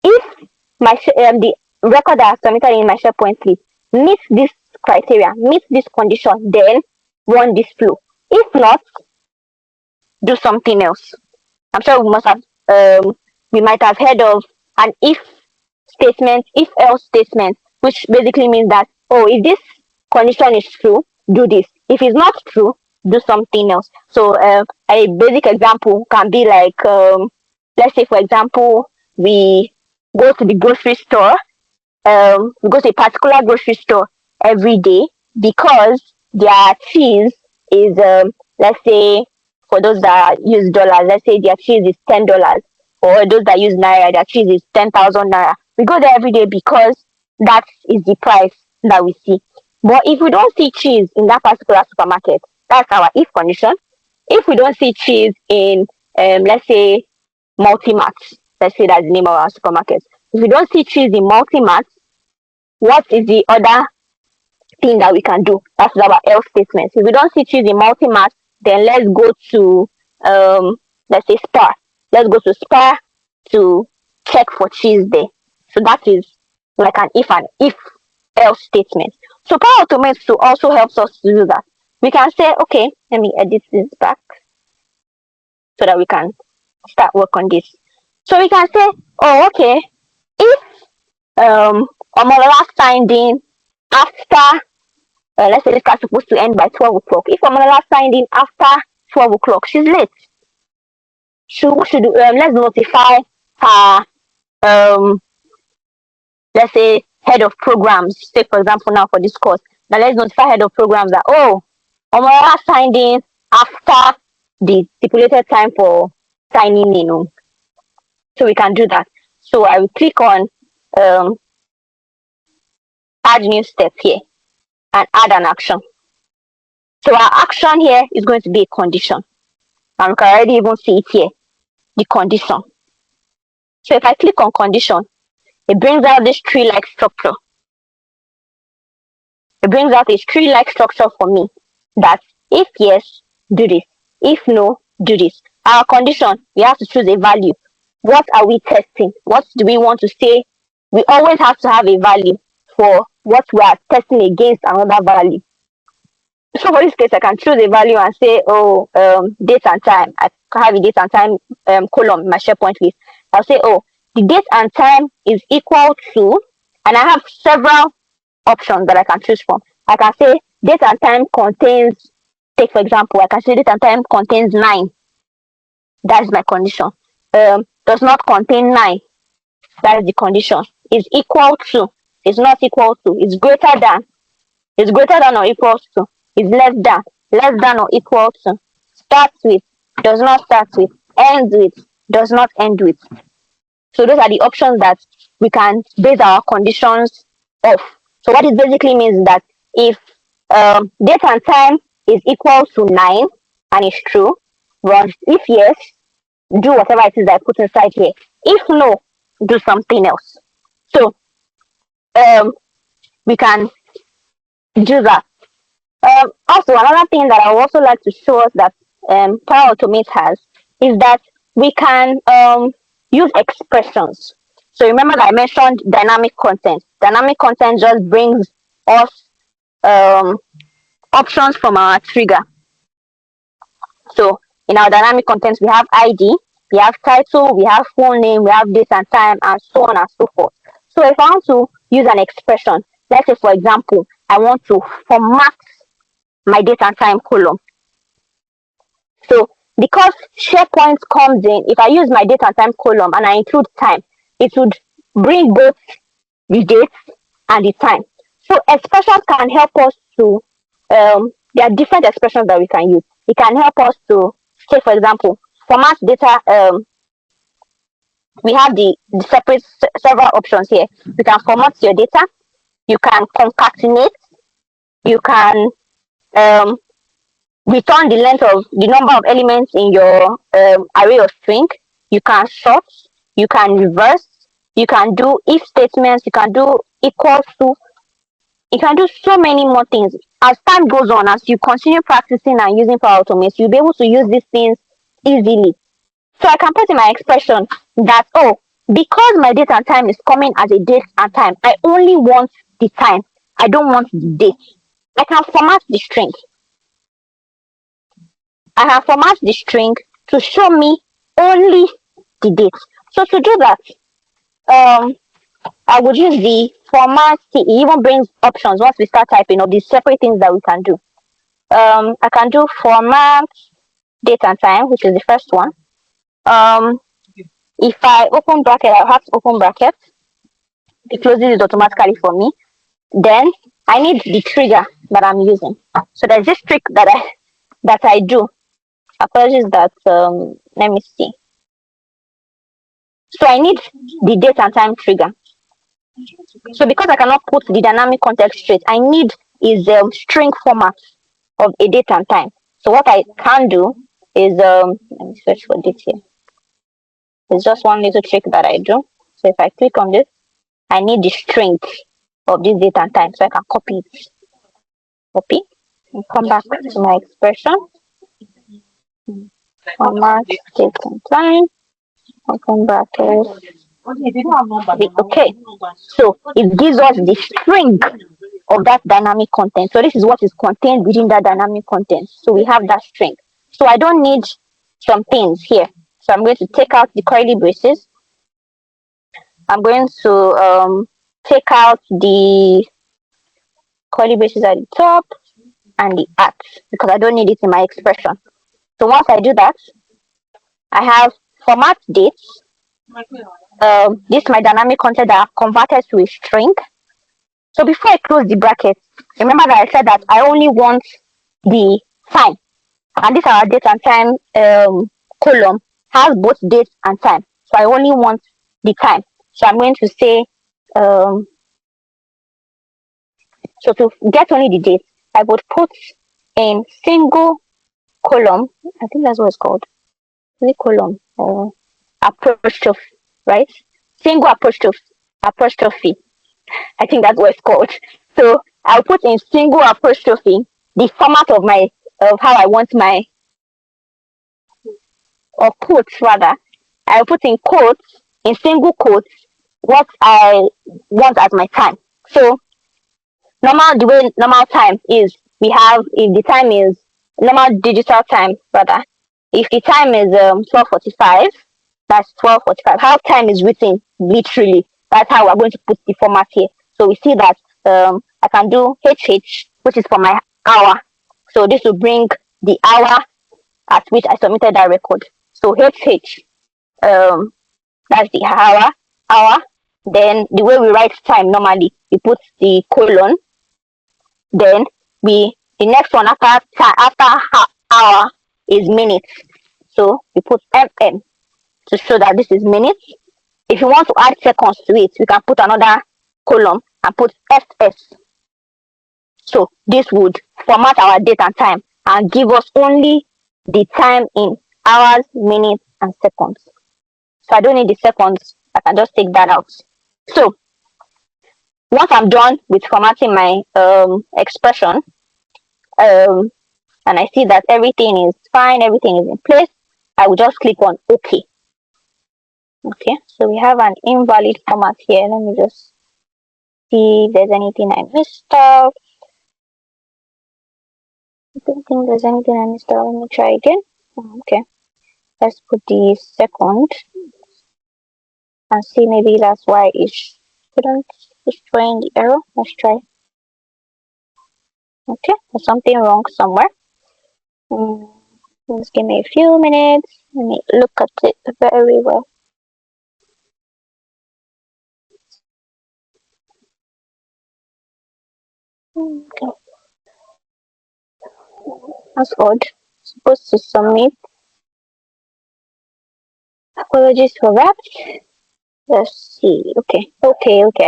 A: if the record that I submitted in my SharePoint list meets this criteria, meets this condition, then run this flow. If not, do something else. I'm sure we might have heard of an if else statement, which basically means that, oh, if this condition is true, do this. If it's not true, do something else. So a basic example can be like, let's say for example, we go to the grocery store, we go to a particular grocery store every day because their cheese is, let's say, for those that use dollars, let's say their cheese is $10, or those that use naira, their cheese is 10,000 naira. We go there every day because that is the price that we see. But if we don't see cheese in that particular supermarket, that's our if condition. If we don't see cheese in, let's say, Multimart, let's say that's the name of our supermarket. If we don't see cheese in Multimart, what is the other thing that we can do? That's our else statement. If we don't see cheese in Multimart, then let's go to, let's say, Spar. Let's go to Spar to check for cheese there. So that is like an if else statement. So Power Automate also helps us to do that. We can say, okay, let me edit this back so that we can start work on this. So we can say, oh, okay, if Omola signed in after, let's say this class is supposed to end by 12 o'clock. If Omola signed in after 12 o'clock, she's late. Let's notify her, let's say, head of programs. Say, for example, now for this course, now let's notify head of programs that, oh, Omola signed in after the stipulated time for signing in. So we can do that. So I will click on add new step here and add an action. So our action here is going to be a condition. And we can already even see it here, the condition. So if I click on condition, it brings out this tree-like structure. It brings out a tree-like structure for me that if yes, do this. If no, do this. Our condition, we have to choose a value. What are we testing? What do we want to say? We always have to have a value for what we are testing against another value. So for this case, I can choose a value and say, oh, date and time. I can have a date and time column in my SharePoint list. I'll say, oh, the date and time is equal to, and I have several options that I can choose from. I can say date and time contains, take for example, I can say date and time contains 9. That's my condition. Does not contain 9. That is the condition. Is equal to, is not equal to, is greater than or equal to, is less than or equal to, starts with, does not start with, ends with, does not end with. So those are the options that we can base our conditions off. So what it basically means is that if date and time is equal to 9 and it's true, run. If yes, do whatever it is that I put inside here. If no, do something else. So we can do that. Also, another thing that I would also like to show us that Power Automate has is that we can use expressions. So remember that I mentioned dynamic content. Dynamic content just brings us options from our trigger. So in our dynamic content, we have ID, we have title, we have full name, we have date and time, and so on and so forth. So if I want to use an expression, let's say for example, I want to format my date and time column. So because SharePoint comes in, if I use my date and time column and I include time, it would bring both the dates and the time. So expressions can help us to, there are different expressions that we can use. It can help us to, say for example, format data. We have the several options here. You can format your data, you can concatenate, you can return the length of the number of elements in your array of string. You can sort, you can reverse, you can do if statements, you can do equals to, you can do so many more things. As time goes on, as you continue practicing and using Power Automate, you'll be able to use these things easily. So I can put in my expression that, oh, because my date and time is coming as a date and time, I only want the time. I don't want the date. I can format the string. I can format the string to show me only the date. So to do that, I would use the format. It even brings options once we start typing of the separate things that we can do. I can do format date and time, which is the first one. If I open bracket, I have to open bracket. It closes it automatically for me. Then I need the trigger that I'm using. So there's this trick that I do. Apologies that let me see. So I need the date and time trigger. So because I cannot put the dynamic context straight, I need is string format of a date and time. So what I can do is let me search for date here. It's just one little trick that I do. So if I click on this, I need the string of this date and time, so I can copy it. Copy and come back to my expression. Format date and time. Open bracket. Okay, so it gives us the string of that dynamic content. So this is what is contained within that dynamic content. So we have that string. So I don't need some things here. So I'm going to take out the curly braces. I'm going to take out the curly braces at the top and the at because I don't need it in my expression. So once I do that, I have format dates. This is my dynamic content that I've converted to a string. So before I close the bracket, remember that I said that I only want the time. And this our date and time column has both date and time. So I only want the time. So I'm going to say, so to get only the date, I would put in single column. I think that's what it's called. Is it column or apostrophe, right? Single apostrophe. I think that's what it's called. So I'll put in single apostrophe the format of my of how I want my or quotes rather. I'll put in quotes in single quotes what I want as my time. So the way normal time is, we have if the time is normal digital time rather. If the time is 12:45, that's 12:45. How time is written literally. That's how we're going to put the format here. So we see that I can do HH, which is for my hour. So this will bring the hour at which I submitted that record. So HH, that's the hour. Then the way we write time normally, we put the colon. Then the next one after hour is minutes. So we put mm to show that this is minutes. If you want to add seconds to it, we can put another column and put ss. So this would format our date and time and give us only the time in hours, minutes, and seconds. So I don't need the seconds. I can just take that out. So once I'm done with formatting my expression, and I see that everything is fine, everything is in place, I will just click on OK. Okay, so we have an invalid format here. Let me just see if there's anything I missed out. I don't think there's anything I missed out. Let me try again. Okay, let's put the second and see, maybe that's why it couldn't destroy the error. Let's try. Okay, there's something wrong somewhere. Just give me a few minutes. Let me look at it very well. Okay. That's odd. Supposed to submit. Apologies for that. Let's see. Okay. I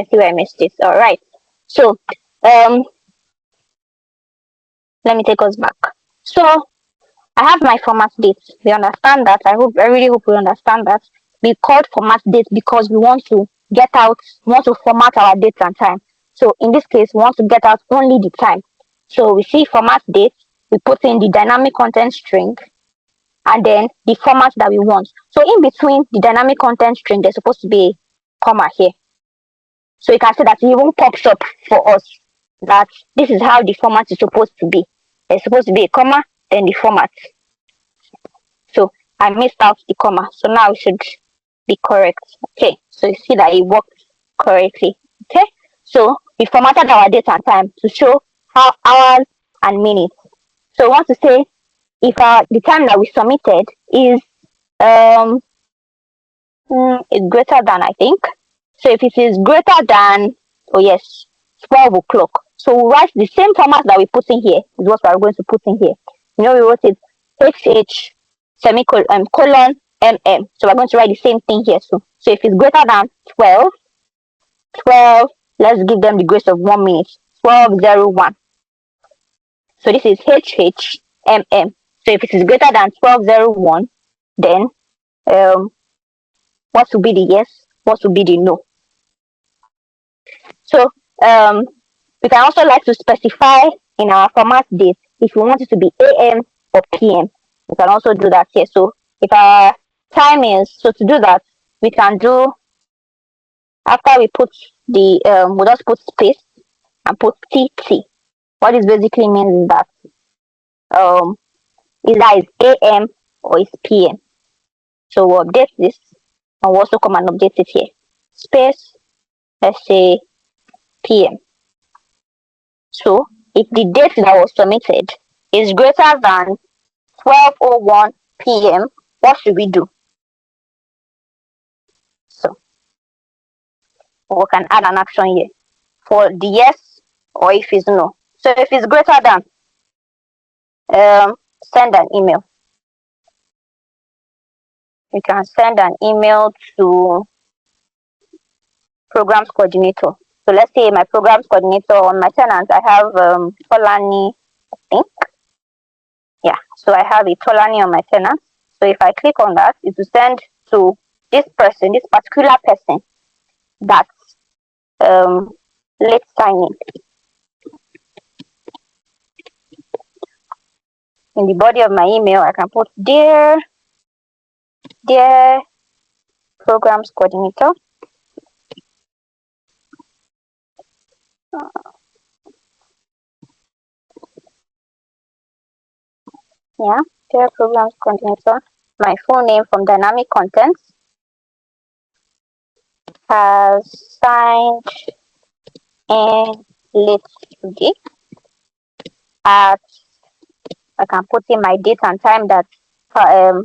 A: see where I missed it. All right. So, let me take us back. So I have my format dates. We understand that. I really hope we understand that. We called format dates because we want to we want to format our dates and time. So in this case, we want to get out only the time. So we see format dates, we put in the dynamic content string and then the format that we want. So in between the dynamic content string, there's supposed to be a comma here. So you can see that it even pops up for us that this is how the format is supposed to be. There's supposed to be a comma, then the format. So I missed out the comma. So now it should be correct. Okay. So you see that it worked correctly. Okay. So we formatted our date and time to show how hours and minutes. So we want to say if the time that we submitted is um is greater than, I think. So if it is greater than, oh yes, 12 o'clock. So we write the same format that we put in here is what we are going to put in here. We wrote it HH semicolon colon MM. So we're going to write the same thing here. So if it's greater than 12, let's give them the grace of 1 minute. 12:01. So this is HHMM. So if it is greater than 12:01, then what will be the yes? What will be the no? So we can also like to specify in our format date if we want it to be AM or PM. We can also do that here. So if our time is, so to do that, we can do, after we put the, we'll just put space and put TT. What this basically means is that either it's AM or it's PM. So we'll update this and we'll also come and update it here. Space, let's say PM. So if the date that was submitted is greater than 12:01 p.m., what should we do? So we can add an action here for the yes or if it's no. So if it's greater than, send an email. You can send an email to programs coordinator. So let's say my programs coordinator on my tenant, I have Tolani, I think. Yeah, so I have a Tolani on my tenant. So if I click on that, it will send to this person, this particular person that's late signing. In the body of my email, I can put dear programs coordinator. Yeah, dear programs coordinator. My full name from dynamic contents has signed in late today at, I can put in my date and time that I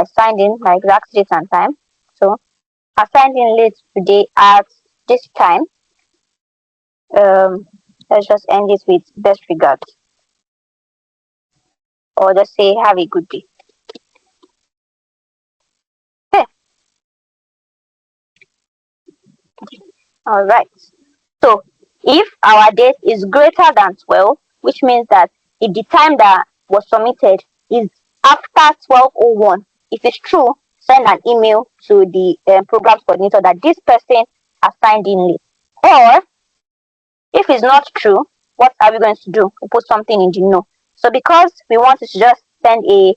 A: signed in, my exact date and time. So I signed in late today at this time. Let's just end it with best regards. Or just say have a good day. Okay. Alright. So if our date is greater than 12, which means that if the time that was submitted is after 12:01, if it's true, send an email to the programs coordinator that this person has signed in late. Or if it's not true, what are we going to do? We put something in the no. So because we want to just send a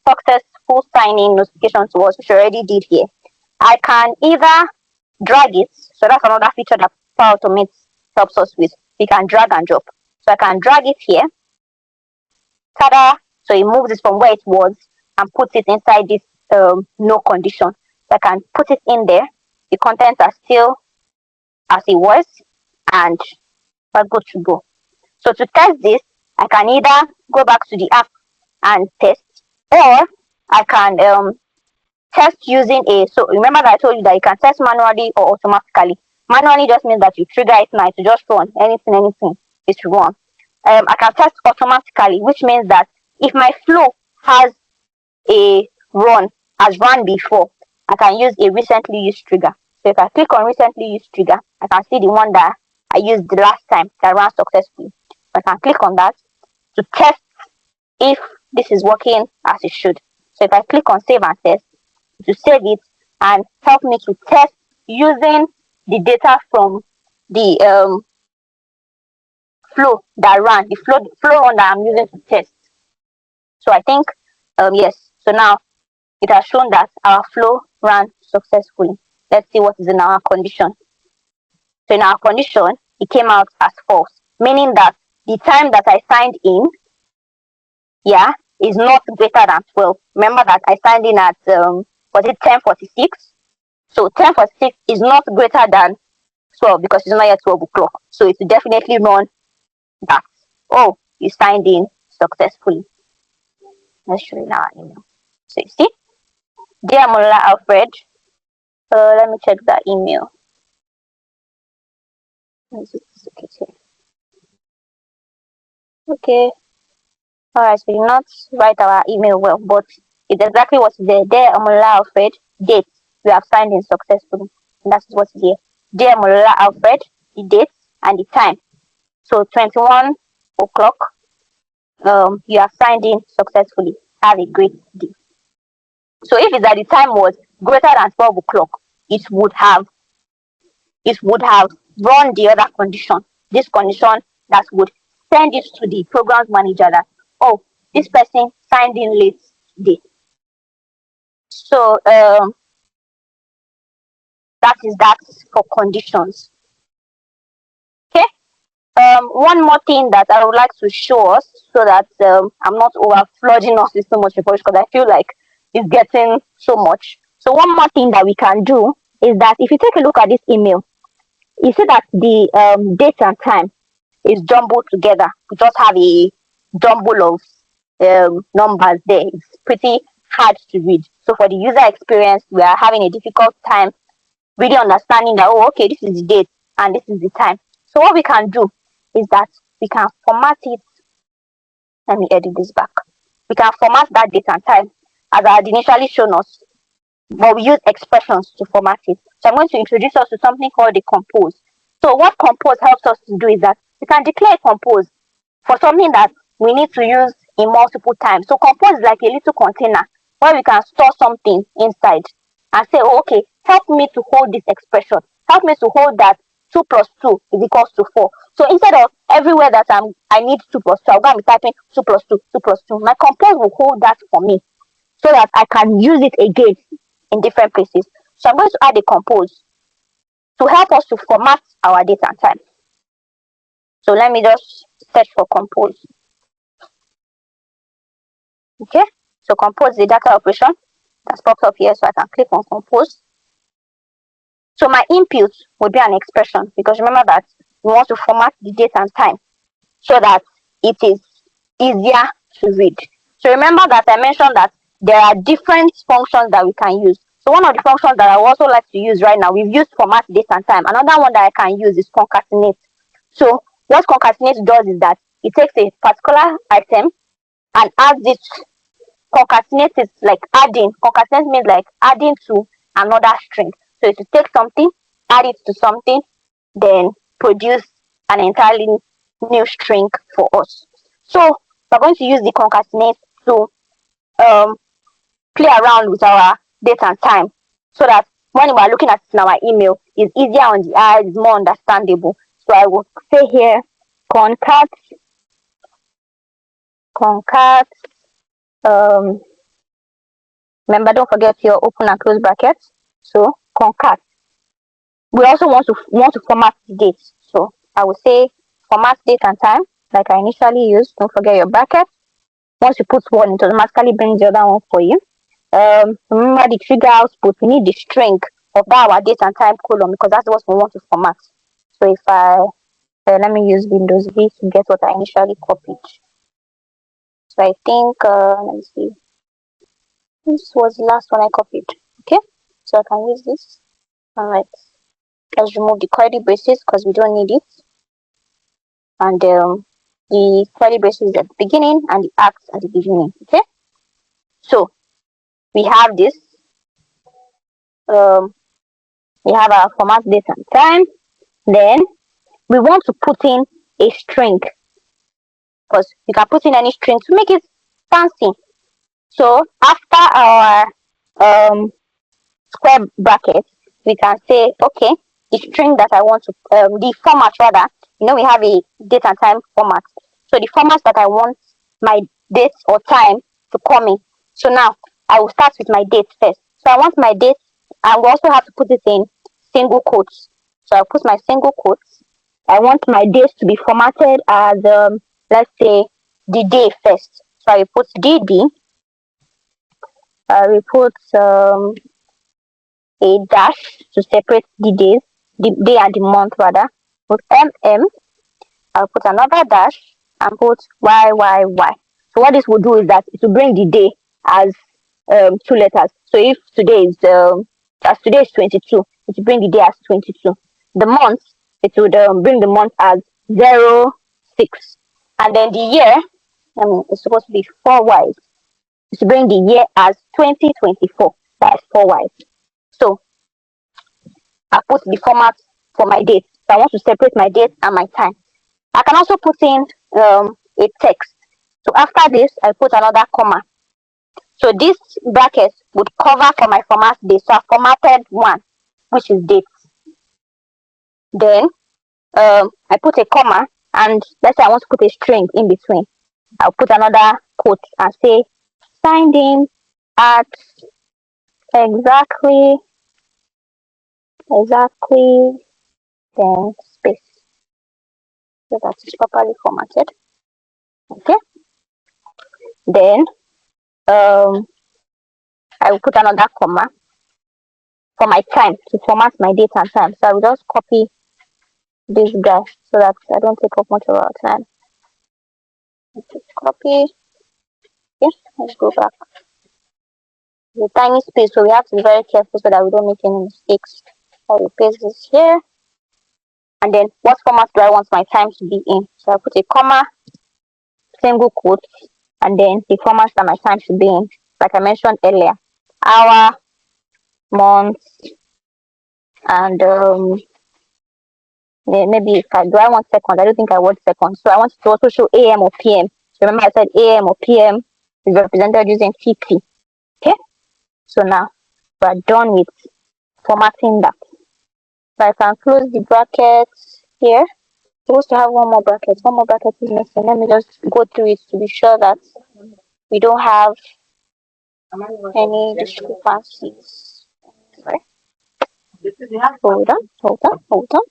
A: successful signing notification to us, which we already did here, I can either drag it. So that's another feature that Power Automate helps us with. We can drag and drop. So I can drag it here. Tada! So it moves it from where it was and puts it inside this no condition. So I can put it in there. The contents are still as it was, and we're good to go. So to test this, I can either go back to the app and test, or I can test using so remember that I told you that you can test manually or automatically. Manually just means that you trigger it now to just run anything is run. I can test automatically, which means that if my flow has run before, I can use a recently used trigger. So if I click on recently used trigger, I can see the one that I used the last time that ran successfully. I can click on that to test if this is working as it should. So if I click on save and test, to save it and help me to test using the data from the flow that ran, the flow on that I'm using to test. So I think yes. So now it has shown that our flow ran successfully. Let's see what is in our condition. So in our condition, it came out as false, meaning that the time that I signed in, yeah, is not greater than 12. Remember that I signed in at was it 10:46? So 10:46 is not greater than 12 because it's not yet 12 o'clock. So it will definitely run that. Oh, you signed in successfully. Let's show you now our email. So you see, dear Mola Alfred, let me check that email. Okay. Alright, so you not write our email well, but it's exactly what's there. Dear Mola Alfred, date. We have signed in successfully. And that's what's here. Dear Mola Alfred, the date and the time. So 21 o'clock. You have signed in successfully. Have a great day. So if it's that the time was greater than 12 o'clock, it would have run the other condition. This condition that would send it to the programs manager that, oh, this person signed in late today. So that is that for conditions. Okay. One more thing that I would like to show us so that I'm not over flooding us with so much information because I feel like it's getting so much. So one more thing that we can do is that if you take a look at this email, you see that the date and time is jumbled together. We just have a jumble of numbers there. It's pretty hard to read. So for the user experience, we are having a difficult time really understanding that, oh, okay, this is the date and this is the time. So what we can do is that we can format it. Let me edit this back. We can format that date and time as I had initially shown us, but we use expressions to format it. So I'm going to introduce us to something called the compose. So what compose helps us to do is that we can declare compose for something that we need to use in multiple times. So compose is like a little container where we can store something inside and say, oh, okay, help me to hold this expression. Help me to hold that 2 plus 2 is equals to 4. So instead of everywhere that I need 2 plus 2, I'm going to be typing 2 plus 2, 2 plus 2. My compose will hold that for me so that I can use it again in different places. So I'm going to add a compose to help us to format our date and time. So let me just search for compose. Okay, so compose the data operation that's popped up here, so I can click on compose. So my input will be an expression because remember that we want to format the date and time so that it is easier to read. So remember that I mentioned that there are different functions that we can use. So one of the functions that I would also like to use right now, we've used format date and time. Another one that I can use is concatenate. So what concatenate does is that it takes a particular item and adds it. Concatenate is like adding. Concatenate means like adding to another string. So if you take something, add it to something, then produce an entirely new string for us. So we're going to use the concatenate to play around with our date and time so that when we're looking at it in our email, it's easier on the eye, it's more understandable. So I will say here concat remember, don't forget your open and close brackets. So concat. We also want to format the date. So I will say format date and time, like I initially used. Don't forget your bracket. Once you put one, it automatically brings the other one for you. Remember the trigger output. We need the string of that our date and time column because that's what we want to format. So if I let me use Windows V to get what I initially copied. So I think let me see. This was the last one I copied. Okay, so I can use this. All right, let's remove the curly braces because we don't need it. And the curly braces at the beginning and the arcs at the beginning. Okay, so we have this. We have our format date and time. Then we want to put in a string because you can put in any string to make it fancy. So after our um, square bracket, we can say, okay, the string that I want to, the format rather, we have a date and time format. So the format that I want my date or time to come in. So now I will start with my date first. So I want my date, I will also have to put it in single quotes. So I'll put my single quotes. I want my dates to be formatted as, let's say, the day first. So I put DD, I will put a dash to separate the days, the day and the month rather. Put I'll put another dash and put YYY. So what this will do is that it will bring the day as two letters. So if today is as today is 22, it will bring the day as 22. The month, it would bring the month as 06. And then the year, it's supposed to be 4 Ys. It will bring the year as 2024. That's 4 Ys. So I put the format for my date. So I want to separate my date and my time. I can also put in a text. So after this, I put another comma. So this bracket would cover for my format date. So I formatted one, which is date. Then I put a comma, and let's say I want to put a string in between. I'll put another quote and say signed in at exactly then space. So that is properly formatted. Okay. Then I will put another comma for my time to format my date and time. So I will just copy this guy so that I don't take up much of our time. Copy. Okay, let's go back. The tiny space, so we have to be very careful so that we don't make any mistakes. I will paste this here. And then what format do I want my time to be in? So I put a comma, single quote, and then the format that my time should be in, like I mentioned earlier. Hour, month, and maybe if do I want seconds? I don't think I want seconds. So I want to also show AM or PM. So remember I said AM or PM is represented using TP. Okay. So now we're done with formatting that. So I can close the brackets here. Supposed to have one more bracket. One more bracket is missing. Let me just go through it to be sure that we don't have any discrepancies. Sorry. Hold on, hold on, hold on.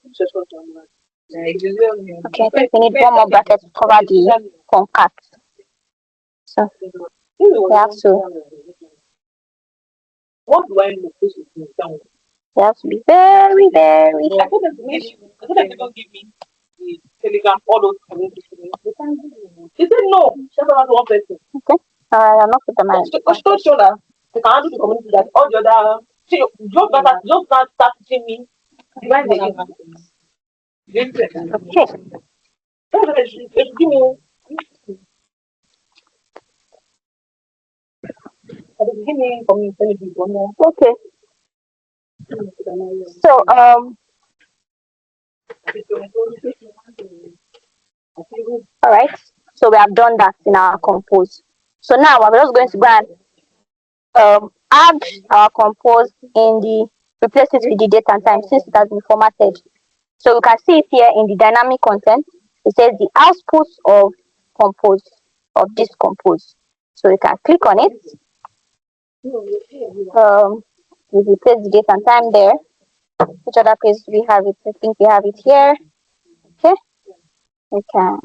A: Okay, I think we need one more bracket to cover the concat. So we have to be very, very careful. Okay. I'm not with the mind. Okay. So all right. So we have done that in our compose. So now we're just going to go and add our compose in the replace it with the date and time since it has been formatted. So you can see it here in the dynamic content. It says the output of compose of this compose. So you can click on it. We replace the date and time there. Which other place do we have it? I think we have it here. Okay. We can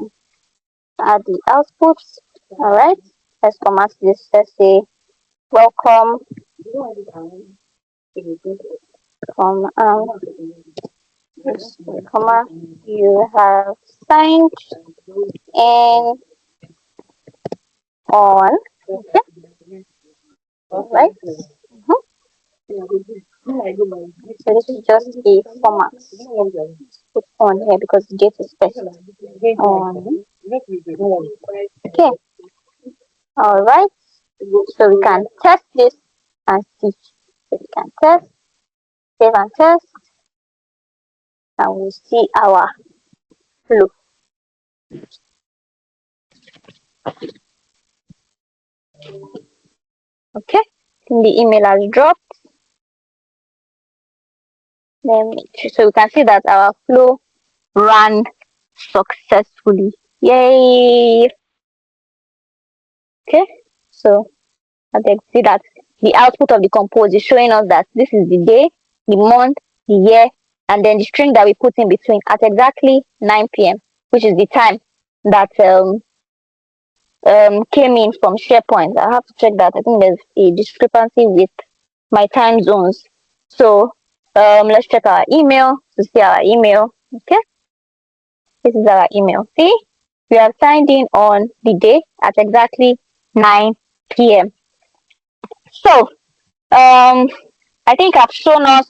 A: add the outputs. All right. Let's format this. Let's say welcome from comma you have signed in on. Okay. All right. So this is just a format put on here because the date is special. On. Okay. All right. So we can test this and see. So we can test, save and test, and we'll see our flow. Okay, the email has dropped. So we can see that our flow ran successfully. Yay! Okay, so as you can see that the output of the compose is showing us that this is the day, the month, the year, and then the string that we put in between at exactly 9 p.m., which is the time that came in from SharePoint. I have to check that. I think there's a discrepancy with my time zones. So let's check our email to see our email. Okay, this is our email. See, we have signed in on the day at exactly 9 p.m. So I think I've shown us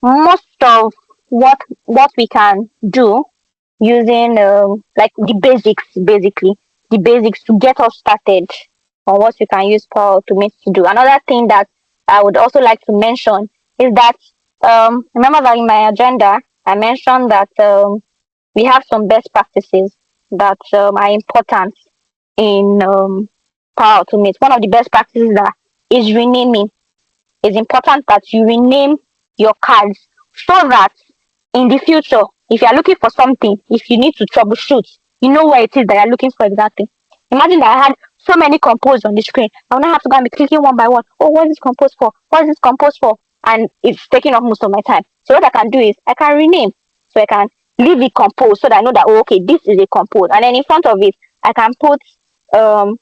A: most of what we can do using like the basics, basically the basics to get us started on what you can use Power Automate to do. Another thing that I would also like to mention is that remember that in my agenda I mentioned that we have some best practices that are important in Power Automate. One of the best practices that is renaming. It's important that you rename your cards so that in the future, if you are looking for something, if you need to troubleshoot, you know where it is that you're looking for exactly. Imagine that I had so many compose on the screen. I will not have to go and be clicking one by one. Oh, what is this compose for? What is this compose for? And it's taking up most of my time. So what I can do is I can rename. So I can leave it compose so that I know that, oh, okay, this is a compose. And then in front of it, I can put um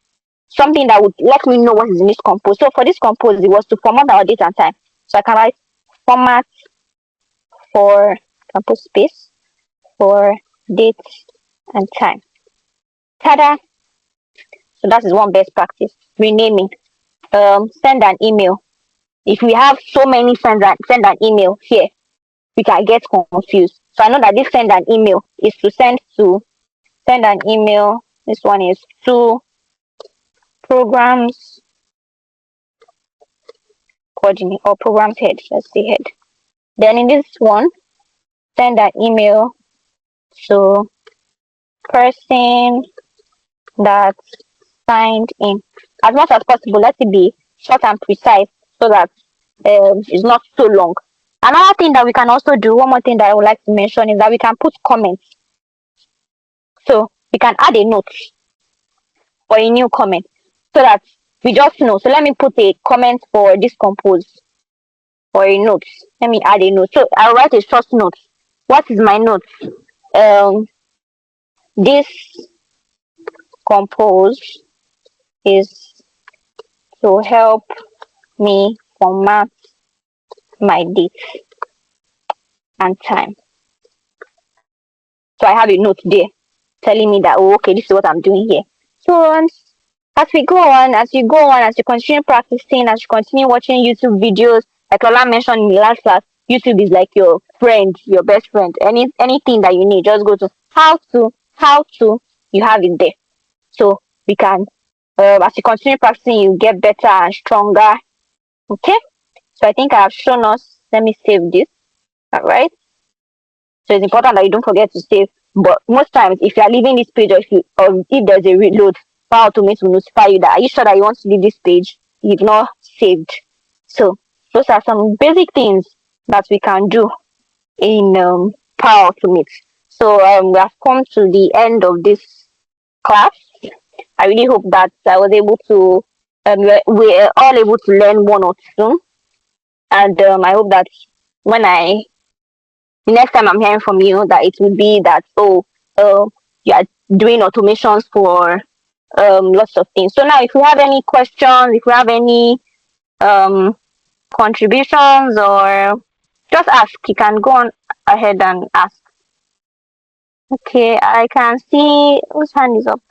A: something that would let me know what is in this compose. So for this compose, it was to format our date and time. So I can write format for campus space for date and time. Tada! So that is one best practice. Renaming. Send an email. If we have so many send an email here, we can get confused. So I know that this send an email is to send an email. This one is to programs coordinate or programs head. Let's see head. Then in this one, send an email to person that signed in. As much as possible, let it be short and precise so that it's not so long. Another thing that we can also do, one more thing that I would like to mention is that we can put comments. So we can add a note or a new comment so that we just know. So let me put a comment for this compose or a note. Let me add a note. So I'll write a short note. What is my note? This compose is to help me format my date and time. So I have a note there telling me that, oh, okay, this is what I'm doing here. So as we go on, as you continue practicing, as you continue watching YouTube videos, like Lola mentioned in the last class, YouTube is like your friend, your best friend. Anything that you need, just go to how to, you have it there. So we can, as you continue practicing, you get better and stronger. Okay. So I think I have shown us. Let me save this. All right. So it's important that you don't forget to save. But most times, if you are leaving this page or if there's a reload, Power Automate will notify you that are you sure that you want to leave this page? You've not saved. So those are some basic things that we can do in Power Automate. So we have come to the end of this class. I really hope that I was able to we're all able to learn one or two. And I hope that when the next time I'm hearing from you, that it will be that, oh, you are doing automations for lots of things. So now, if you have any questions, if you have any um, contributions, or just ask, you can go on ahead and ask. Okay, I can see whose hand is up.